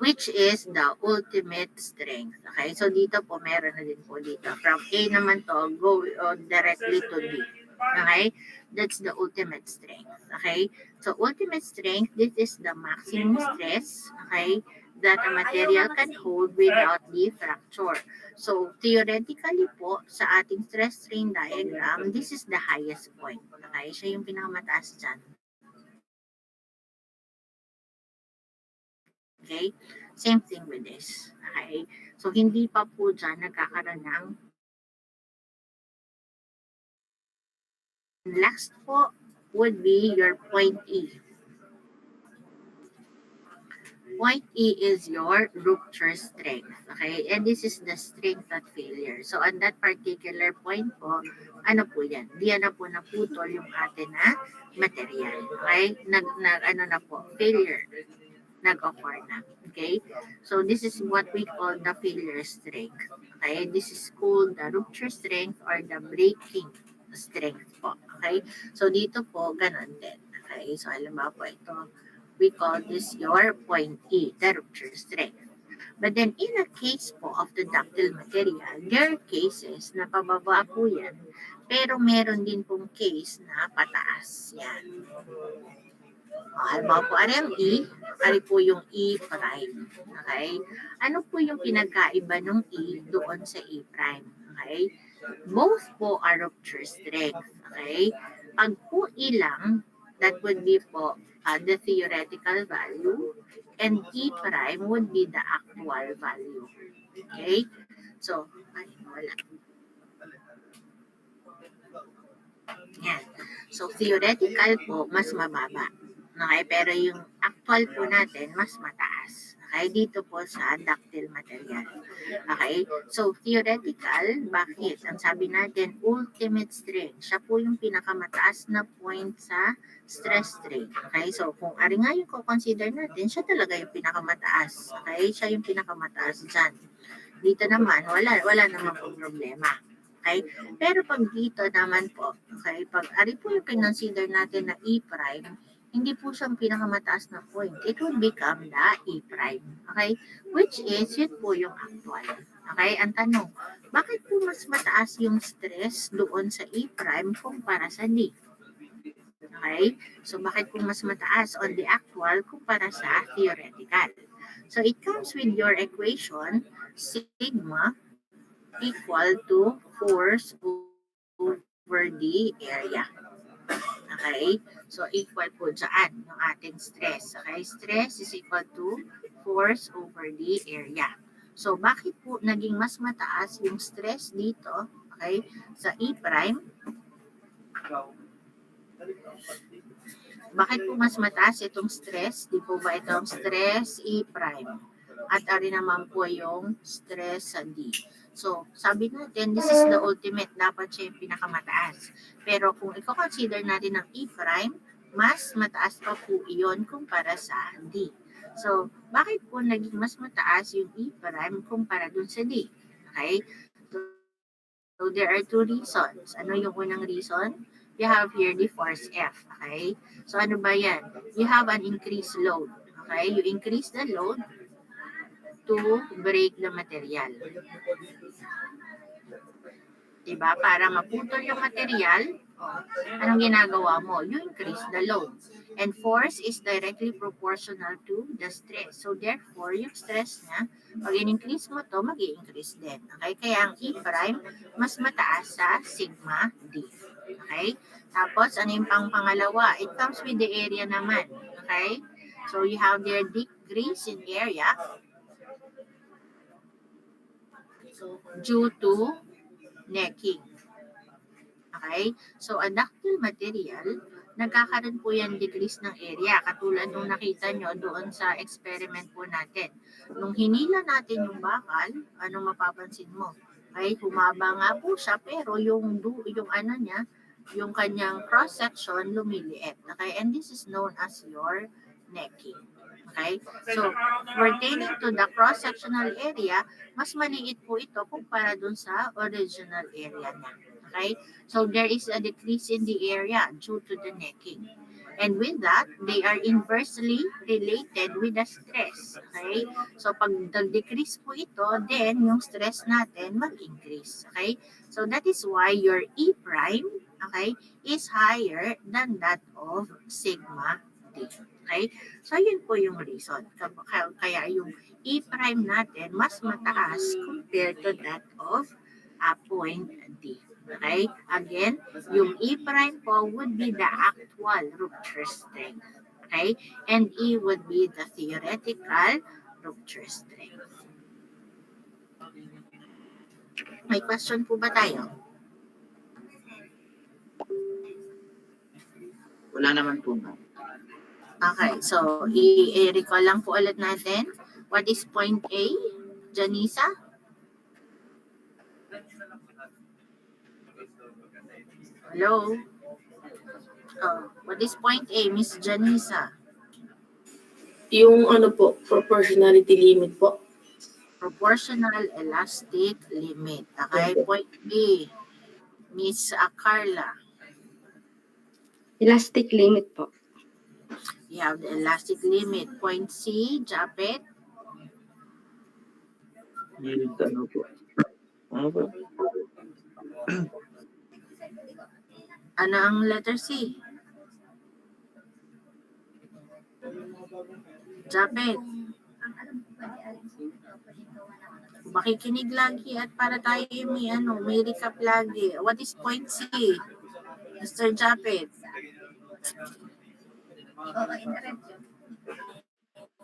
which is the ultimate strength. Okay? So, dito po, meron na din po dito. From A naman to, go directly to D. Okay? That's the ultimate strength. Okay? So, ultimate strength, this is the maximum stress, okay, that a material can hold without the fracture. So, theoretically po, sa ating stress strain diagram, this is the highest point. Okay? Siya yung pinakamataas dyan. Okay? Same thing with this. Okay? So, hindi pa po dyan nagkakaroon ng last po would be your point E. Point E is your rupture strength. Okay? And this is the strength at failure. So, on that particular point po, ano po yan? Diyan na po naputol yung atin na material. Okay? Ano na po? Failure. Nag-occur na. Okay? So, this is what we call the failure strength. Okay? This is called the rupture strength or the breaking strength po. Okay? So, dito po, ganun din. Okay? So, alam mo po ito, we call this your point E, the rupture strength. But then, in a case po of the ductile material, there are cases na pababa po yan, pero meron din pong case na pataas yan. Halimbawa po, ari ang E, ari po yung E prime. Okay? Ano po yung pinagkaiba ng E doon sa E prime? Okay? Both po are rupture strength. Okay? Pag po E lang, that would be po the theoretical value, and E prime would be the actual value. Okay? So, wala. Yan. So, theoretical po, mas mababa. Okay? Pero yung actual po natin, mas mataas. Okay, dito po sa ductile material. Okay, so theoretical, bakit? Ang sabi natin, ultimate strain. Siya po yung pinakamataas na point sa stress strain. Okay, so kung ari nga yung consider natin, siya talaga yung pinakamataas. Okay, siya yung pinakamataas dyan. Dito naman, wala naman po problema. Okay? Pero pag dito naman po, okay, pag ari po yung kinonsider natin na E prime, hindi po siyang pinakamataas na point. It would become the E prime. Okay? Which is, yun po yung actual. Okay? Ang tanong, bakit po mas mataas yung stress doon sa E prime kumpara sa D? Okay? So, bakit po mas mataas on the actual kumpara sa theoretical? So, it comes with your equation, sigma equal to force over the area. Okay? So, equal po dyan yung ating stress. Okay? Stress is equal to force over the area. So, bakit po naging mas mataas yung stress dito, okay, sa E prime? Bakit po mas mataas itong stress? Di po ba itong stress E prime? At ari naman po yung stress sa D. So, sabi natin, this is the ultimate. Dapat siya yung pinakamataas. Pero kung i-consider natin ang E prime, mas mataas pa po iyon kumpara sa D. So, bakit po naging mas mataas yung E prime kumpara dun sa D? Okay? So, there are two reasons. Ano yung unang reason? You have here the force F. Okay? So, ano ba yan? You have an increased load. Okay? You increase the load to break the material. Diba? Para maputol yung material, anong ginagawa mo? You increase the load. And force is directly proportional to the stress. So, therefore, yung stress na, pag in-increase mo to, mag-i-increase din. Okay? Kaya ang E prime, mas mataas sa sigma D. Okay? Tapos, ano yung pangalawa? It comes with the area naman. Okay? So, you have their decrease in area due to necking. Okay? So, a ductile material, nagkakaroon po yan decrease ng area. Katulad nung nakita nyo doon sa experiment po natin. Nung hinila natin yung bakal, anong mapapansin mo? Okay? Humaba nga po siya, pero yung ano niya, yung kanyang cross-section lumiliit. Okay? And this is known as your necking. Okay? So, pertaining to the cross-sectional area, mas maliit po ito kumpara dun sa original area niya. Okay? So, there is a decrease in the area due to the necking. And with that, they are inversely related with the stress. Okay? So, pag nag-decrease po ito, then yung stress natin mag-increase. Okay? So, that is why your E prime, okay, is higher than that of sigma D. Okay? So, yun po yung reason. Kaya yung E prime natin mas mataas compared to that of point D. Okay? Again, yung E prime po would be the actual rupture strength. Okay? And E would be the theoretical rupture strength. May question po ba tayo? Wala naman po, ma'am. Okay, so i-recall lang po ulit natin. What is point A? Janisa? Hello? Oh, what is point A, Miss Janisa? Yung ano po, proportionality limit po. Proportional elastic limit. Okay, point B, Miss Carla. Elastic limit po. You have the elastic limit. Point C, Japet. Yield, ano po? Ano po? Ano ang letter C? Japet. Makikinig lagi at para tayo may recap lagi. What is point C? Mr. Japet.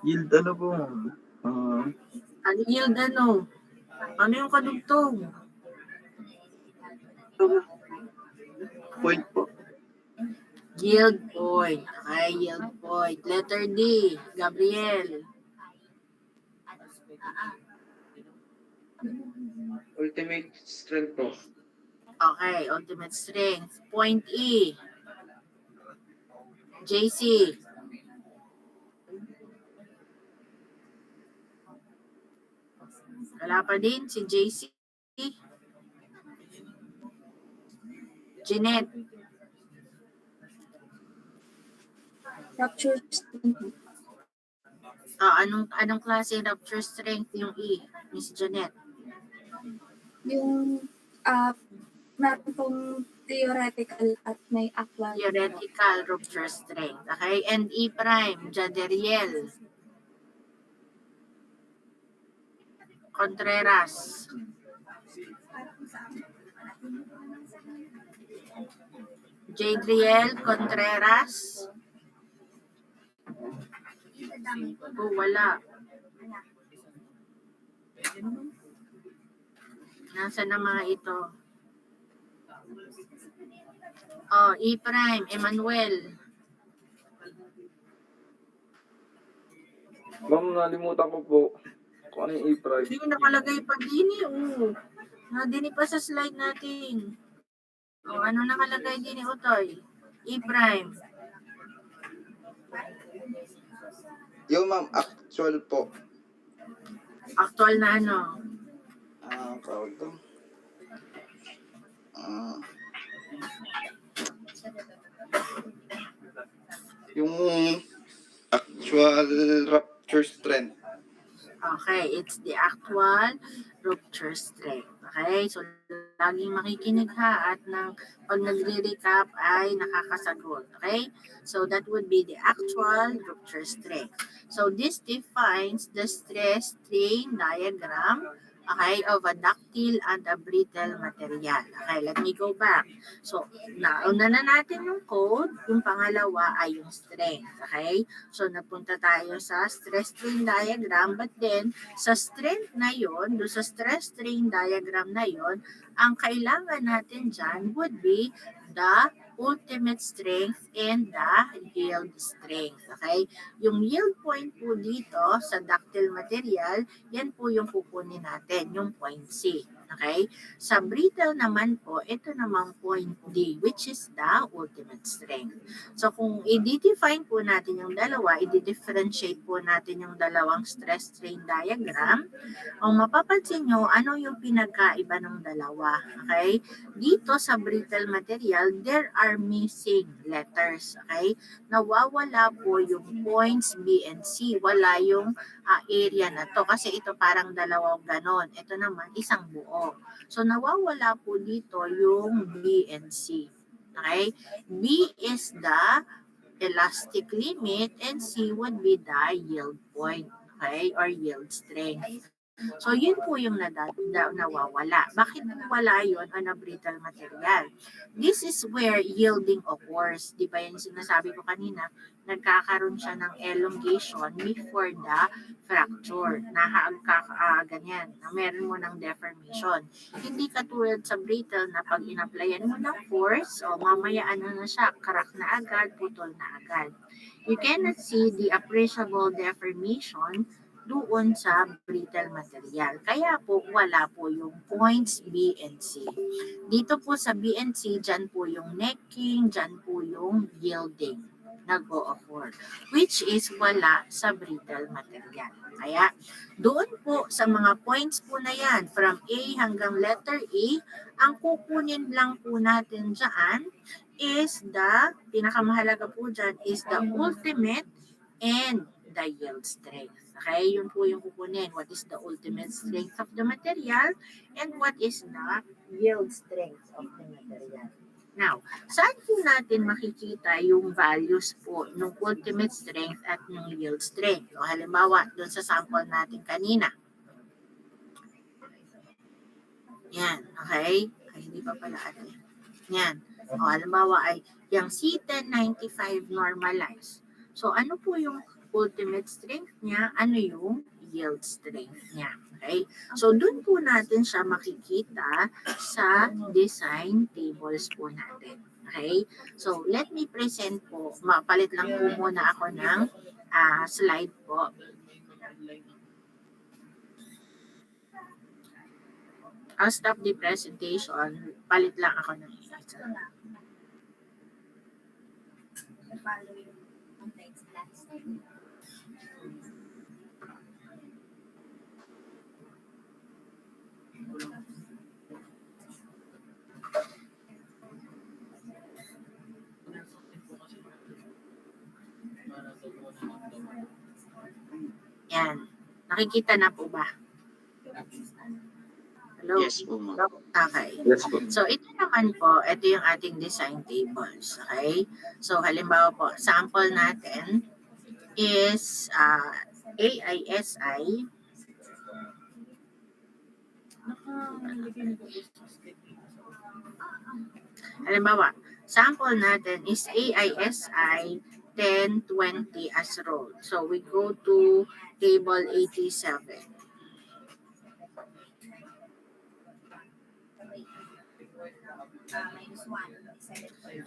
Yield, ano po? Ano yield ano? Ano yung kadugtong? Point po. Yield point. Okay, yield point. Letter D, Gabriel. Ultimate strength po. Okay, ultimate strength. Point E. JC. Wala pa din si JC. Jeanette. Rupture strength po. Anong klase rupture strength yung E, Miss Jeanette? Yung meron pong theoretical at may actual. Theoretical rupture strength. Okay? And E prime, Jaderiel. Contreras. Jadriel Contreras. Wala. Nasaan na mga ito? E prime, Emmanuel. Ma'am, nalimutan ko po kung ano yung E-Prime. Hindi nakalagay pa din Nadini pa sa slide natin. Ano nakalagay din Utoy? E prime. Yung ma'am, actual po. Actual na ano? Tawag to. Yung actual rupture strength. Okay, it's the actual rupture strength. Okay, so laging makikinig ha at pag nagre-recap ay nakakasagot. Okay, so that would be the actual rupture strength. So this defines the stress strain diagram, okay, of a ductile and a brittle material. Okay, let me go back. So, nauna na natin yung code, yung pangalawa ay yung strength. Okay, so napunta tayo sa stress strain diagram, but then sa strength na yon, do sa stress strain diagram na yon, ang kailangan natin dyan would be the ultimate strength and the yield strength. Okay? Yung yield point po dito sa ductile material, yan po yung kukunin natin, yung point C. Okay? Sa brittle naman po, ito namang point D, which is the ultimate strength. So kung i-define po natin yung dalawa, i-differentiate po natin yung dalawang stress strain diagram, ang mapapansin nyo, ano yung pinagkaiba ng dalawa? Okay? Dito sa brittle material, there are missing letters. Okay? Nawawala po yung points B and C. Wala yung area na to kasi ito parang dalawang ganon. Ito naman isang buo. So nawawala po dito yung B and C. Okay? B is the elastic limit and C would be the yield point. Okay? Or yield strength. So, yun po yung nawawala. Bakit wala yun on a brittle material? This is where yielding occurs. Di ba yung sinasabi ko kanina, nagkakaroon siya ng elongation before the fracture. Ganyan, na meron mo ng deformation. Hindi katulad sa brittle na pag in-applyan mo ng force, o mamaya na siya, crack na agad, putol na agad. You cannot see the appreciable deformation doon sa brittle material. Kaya po, wala po yung points B and C. Dito po sa B and C, dyan po yung necking, dyan po yung yielding nag-o-occur, which is wala sa brittle material. Kaya, doon po sa mga points po na yan, from A hanggang letter E, ang kukunin lang po natin dyan is pinakamahalaga po dyan is the ultimate and the yield strength. Okay, yun po yung kukunin. What is the ultimate strength of the material and what is the yield strength of the material. Now, saan po natin makikita yung values po ng ultimate strength at ng yield strength? O halimbawa, doon sa sample natin kanina. Yan, okay? Ay, hindi pa pala ano. Yan. O halimbawa ay yung C1095 normalized. So, ano po yung ultimate strength niya, ano yung yield strength niya. Okay? So, dun po natin siya makikita sa design tables po natin. Okay? So, let me present po. Mapalit lang po muna ako ng slide po. I'll stop the presentation. Palit lang ako ng isa. Yan. Nakikita na po ba? Hello? Yes po, ma'am. Okay. Yes po. So, ito naman po, ito yung ating design tables. Okay? So, halimbawa po, sample natin is AISI. Halimbawa, sample natin is AISI 1020 as rolled. So, we go to table 87.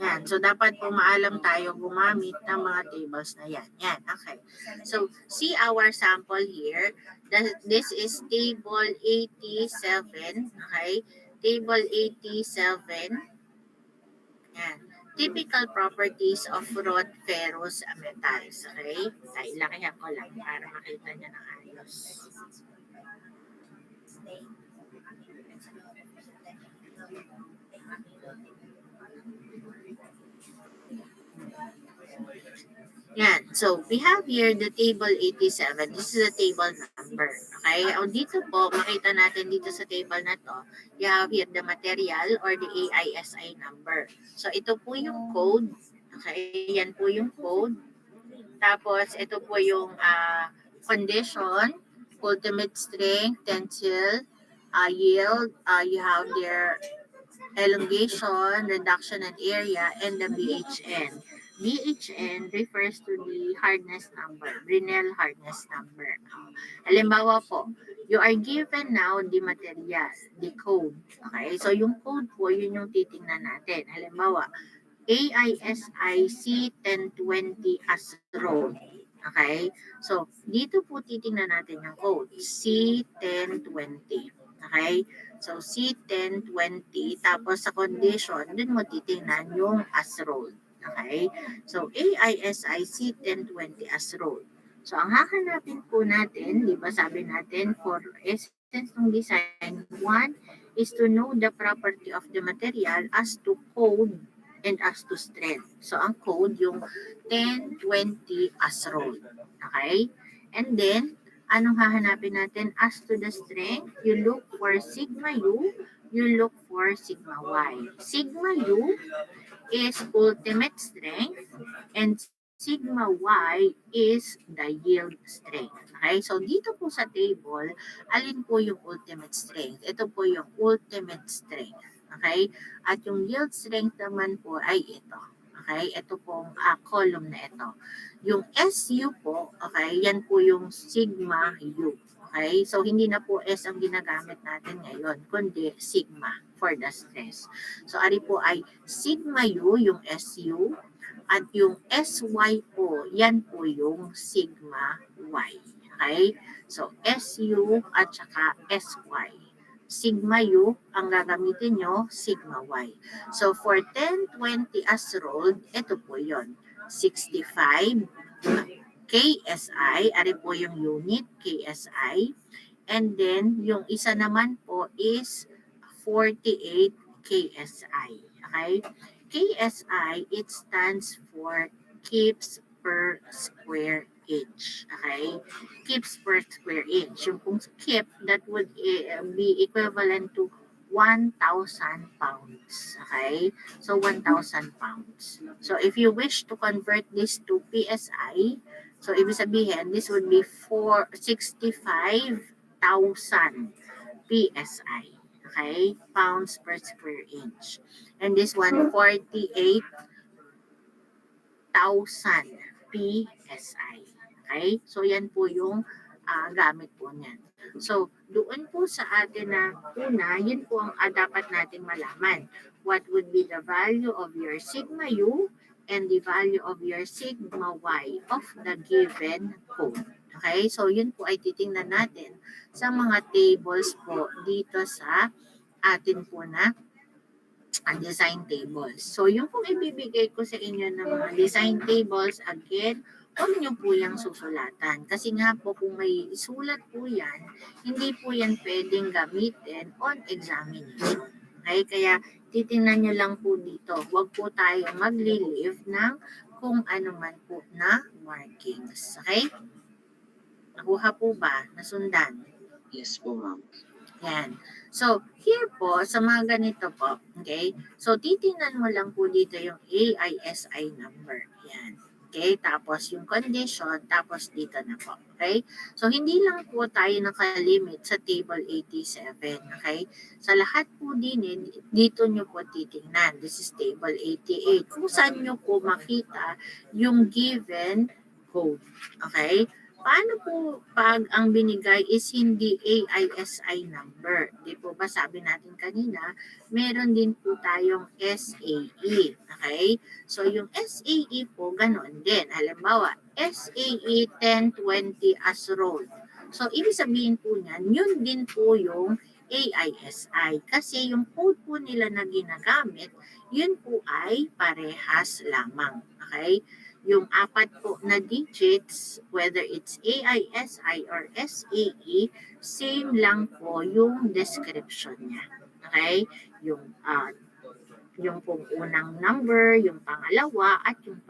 Yan. So, dapat po maalam tayo gumamit ng mga tables na yan. Yan. Okay. So, see our sample here. This is table 87. Okay. Table 87. Yan. Typical properties of wrought ferrous metals. Okay. Ay, lakihan ko lang para makita niyo ng ayos. Yan. So, we have here the table 87. This is the table number. Okay? O dito po, makita natin dito sa table na to, you have here the material or the AISI number. So, ito po yung code. Okay? Yan po yung code. Tapos, ito po yung condition, ultimate strength, tensile, yield. You have their elongation, reduction in area, and the BHN. BHN refers to the hardness number, Brinell hardness number. Halimbawa po, you are given now the material, the code. Okay, so yung code po, yun yung titingnan natin. Halimbawa, AISI C1020 as rolled. Okay, so dito po titingnan natin yung code, C1020. Okay, so C1020, tapos sa condition, dun mo titingnan yung as rolled. Okay? So, AISI C1020 as rolled. So, ang hahanapin po natin, di ba sabi natin, for essence ng design, one is to know the property of the material as to code and as to strength. So, ang code yung 1020 as rolled. Okay? And then, anong hahanapin natin? As to the strength, you look for sigma U, you look for sigma Y. Sigma U is ultimate strength and sigma Y is the yield strength. Okay? So, dito po sa table, alin po yung ultimate strength? Ito po yung ultimate strength. Okay? At yung yield strength naman po ay ito. Okay? Ito pong column na ito. Yung SU po, okay, yan po yung sigma U. Okay? So, hindi na po S ang ginagamit natin ngayon, kundi sigma for the stress. So, ari po ay sigma U, yung SU, at yung SY po, yan po yung sigma Y. Okay? So, SU at saka SY. Sigma U, ang gagamitin nyo, sigma Y. So, for 1020 as rolled, ito po yon 65 KSI, ari po yung unit, KSI. And then, yung isa naman po is 48 KSI. Okay? KSI, it stands for kips per square inch. Okay? Kips per square inch. Yung pong kip, that would be equivalent to 1,000 pounds. Okay? So, 1,000 pounds. So, if you wish to convert this to PSI, so, ibig sabihin, this would be 65,000 PSI. Okay? Pounds per square inch. And this one, 48,000 PSI. Okay? So, yan po yung gamit po niyan. So, doon po sa atin na una, yun po ang dapat natin malaman. What would be the value of your sigma U and the value of your sigma Y of the given code. Okay? So, yun po ay titingnan natin sa mga tables po dito sa atin po na design tables. So, yung kung ibibigay ko sa inyo ng mga design tables, again, huwag nyo po yung susulatan. Kasi nga po, kung may sulat po yan, hindi po yan pwedeng gamitin on examination. Okay? Kaya, titingnan nyo lang po dito. Huwag po tayo magli-leave ng kung ano man po na markings. Okay? Nakuha po ba? Nasundan? Yes po, ma'am. Yan. So, here po, sa mga ganito po, okay? So, titingnan mo lang po dito yung AISI number. Yan. Okay? Tapos, yung condition, tapos dito na po. Okay? So, hindi lang po tayo nakalimit sa table 87. Okay? Sa lahat po din, dito nyo po titingnan. This is table 88. Kung saan nyo po makita yung given code. Okay? Paano po pag ang binigay is hindi AISI number? Di po ba sabi natin kanina, meron din po tayong SAE. Okay? So yung SAE po, ganoon din. Halimbawa, SAE 1020 as rolled. So ibig sabihin po niyan, yun din po yung AISI. Kasi yung code po nila na ginagamit, yun po ay parehas lamang. Okay? Yung apat po na digits, whether it's AISI or SAE, same lang po yung description niya. Okay? Yung pong unang number, yung pangalawa, at yung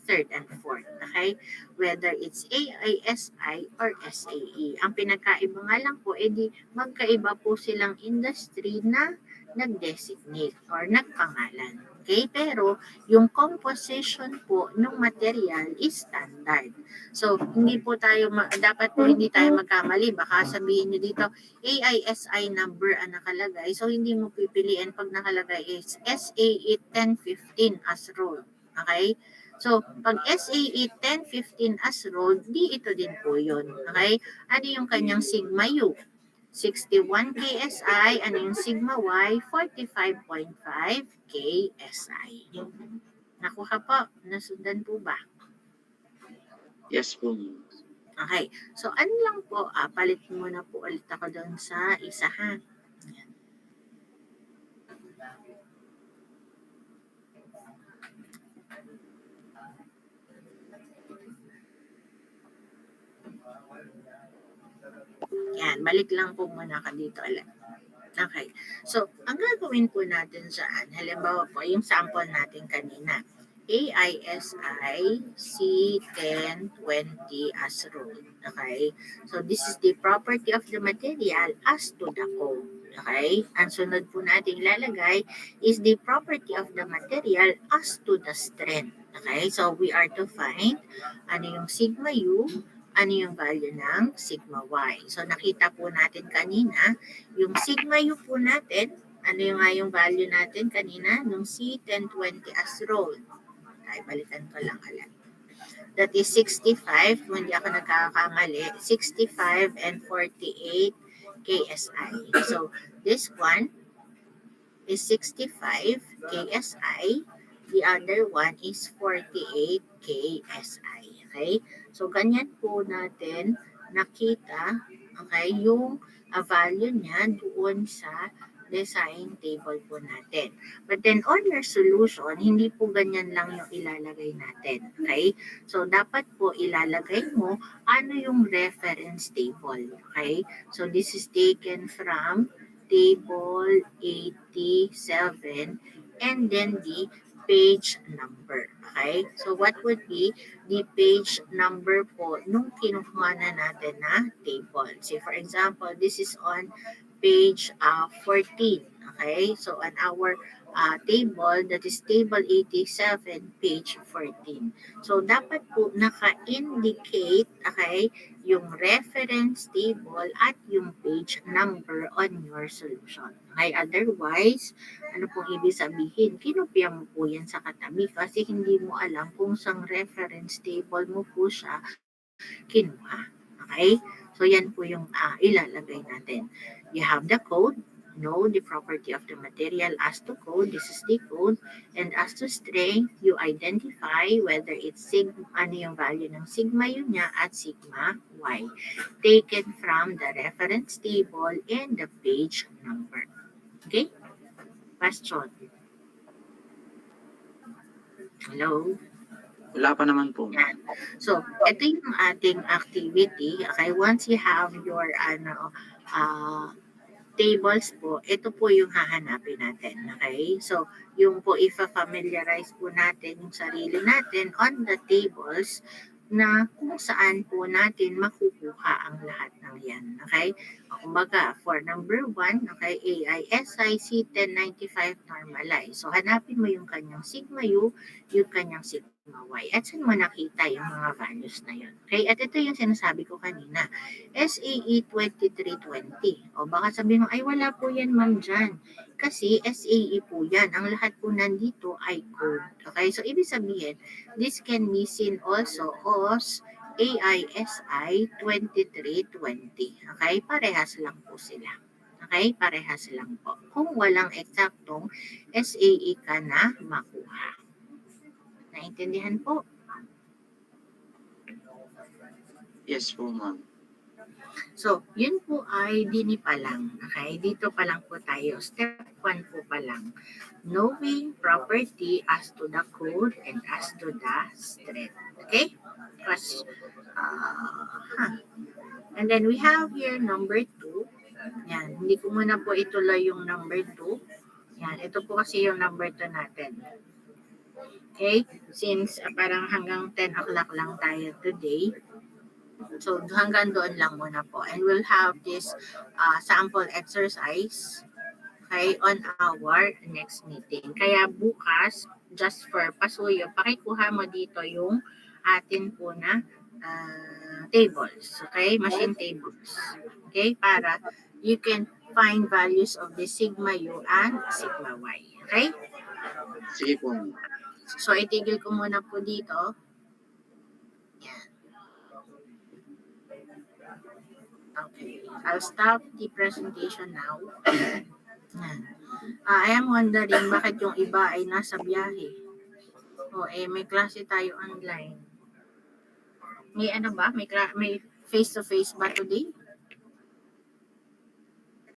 third and fourth. Okay? Whether it's AISI or SAE. Ang pinagkaiba nga lang po, edi magkaiba po silang industry na nag-designate or nagpangalan. Okay? Pero yung composition po ng material is standard. So, hindi po tayo, dapat po hindi tayo magkamali. Baka sabihin nyo dito, AISI number ang nakalagay. So, hindi mo pipiliin pag nakalagay is SAE 1015 as rolled. Okay? So, pag SAE 1015 as rolled, di ito din po yun. Okay? Ano yung kanyang sigma U? 61 KSI, ano yung sigma Y? 45.5 KSI. Nakuha po, nasundan po ba? Yes po, ma'am. Okay, so ano lang po, palit muna po ulit ako doon sa isa ha. Yan, balik lang po muna ka dito ulit. Okay. So, ang gagawin po natin dyan, halimbawa po, yung sample natin kanina, AISI C1020 as rolled. Okay? So, this is the property of the material as to the code. Okay? Ang sunod po natin ilalagay is the property of the material as to the strength. Okay? So, we are to find ano yung sigma U, ano yung value ng sigma Y. So, nakita po natin kanina, yung sigma U po natin, ano yung nga yung value natin kanina, nung C1020 as rolled. Ay, balikan ko lang ulit. That is 65, kung hindi ako nagkakamali, 65 and 48 KSI. So, this one is 65 KSI. The other one is 48 KSI. Okay? So, ganyan po natin nakita, okay, yung value niya doon sa design table po natin. But then, on your solution, hindi po ganyan lang yung ilalagay natin. Okay? So, dapat po ilalagay mo ano yung reference table. Okay? So, this is taken from table 87 and then the page number. Okay? So, what would be the page number po nung kinuha na natin na table? So, for example, this is on page 14. Okay? So, on our table, that is table 87, page 14. So, dapat po naka-indicate, okay, yung reference table at yung page number on your solution. Okay? Otherwise, ano pong ibig sabihin? Kinopya mo po yan sa katabi kasi hindi mo alam kung sang reference table mo po siya kinuha. Okay? So, yan po yung ilalagay natin. You have the code. know the property of the material. As to code, this is the code. And as to strength, you identify whether it's sigma, ano yung value ng sigma yun niya at sigma y. Taken from the reference table and the page number. Okay? Question. Hello? Wala pa naman po. Yan. So, ito yung ating activity. Okay, once you have your tables po, ito po yung hahanapin natin. Okay? So, yung po ifa-familiarize po natin yung sarili natin on the tables na kung saan po natin makukuha ang lahat ng yan. Okay? Kumbaga, for number 1, okay, AISI C1095 normalize. So, hanapin mo yung kanyang sigma U, yung kanyang sigma Y. At saan mo nakita yung mga values na yun. Okay? At ito yung sinasabi ko kanina. SAE 2320. O baka sabihin mo, ay wala po yan ma'am dyan. Kasi SAE po yan. Ang lahat po nandito ay code. Okay? So, ibig sabihin, this can be seen also as AISI 2320. Okay? Parehas lang po sila. Okay? Parehas lang po. Kung walang eksaktong SAE ka na makuha. Naintindihan po? Yes po, ma'am. So, yun po ay dini pa lang. Okay? Dito pa lang po tayo. Step 1 po pa lang. Knowing property as to the code and as to the strength. Okay? Because, And then we have here number 2. Yan. Hindi ko muna po ituloy yung number 2. Yan. Ito po kasi yung number 2 natin. Okay? Since parang hanggang 10 o'clock lang tayo today. So, hanggang doon lang muna po. And we'll have this sample exercise, okay, on our next meeting. Kaya bukas, just for pasuyo, pakikuha mo dito yung atin po na tables, okay? Machine tables. Okay? Para you can find values of the sigma U and sigma Y. Okay? Sige po. So, itigil ko muna po dito. Yan. Okay. I'll stop the presentation now. Yan. I am wondering bakit yung iba ay nasa biyahe. O, may klase tayo online. May ano ba? May face-to-face ba today?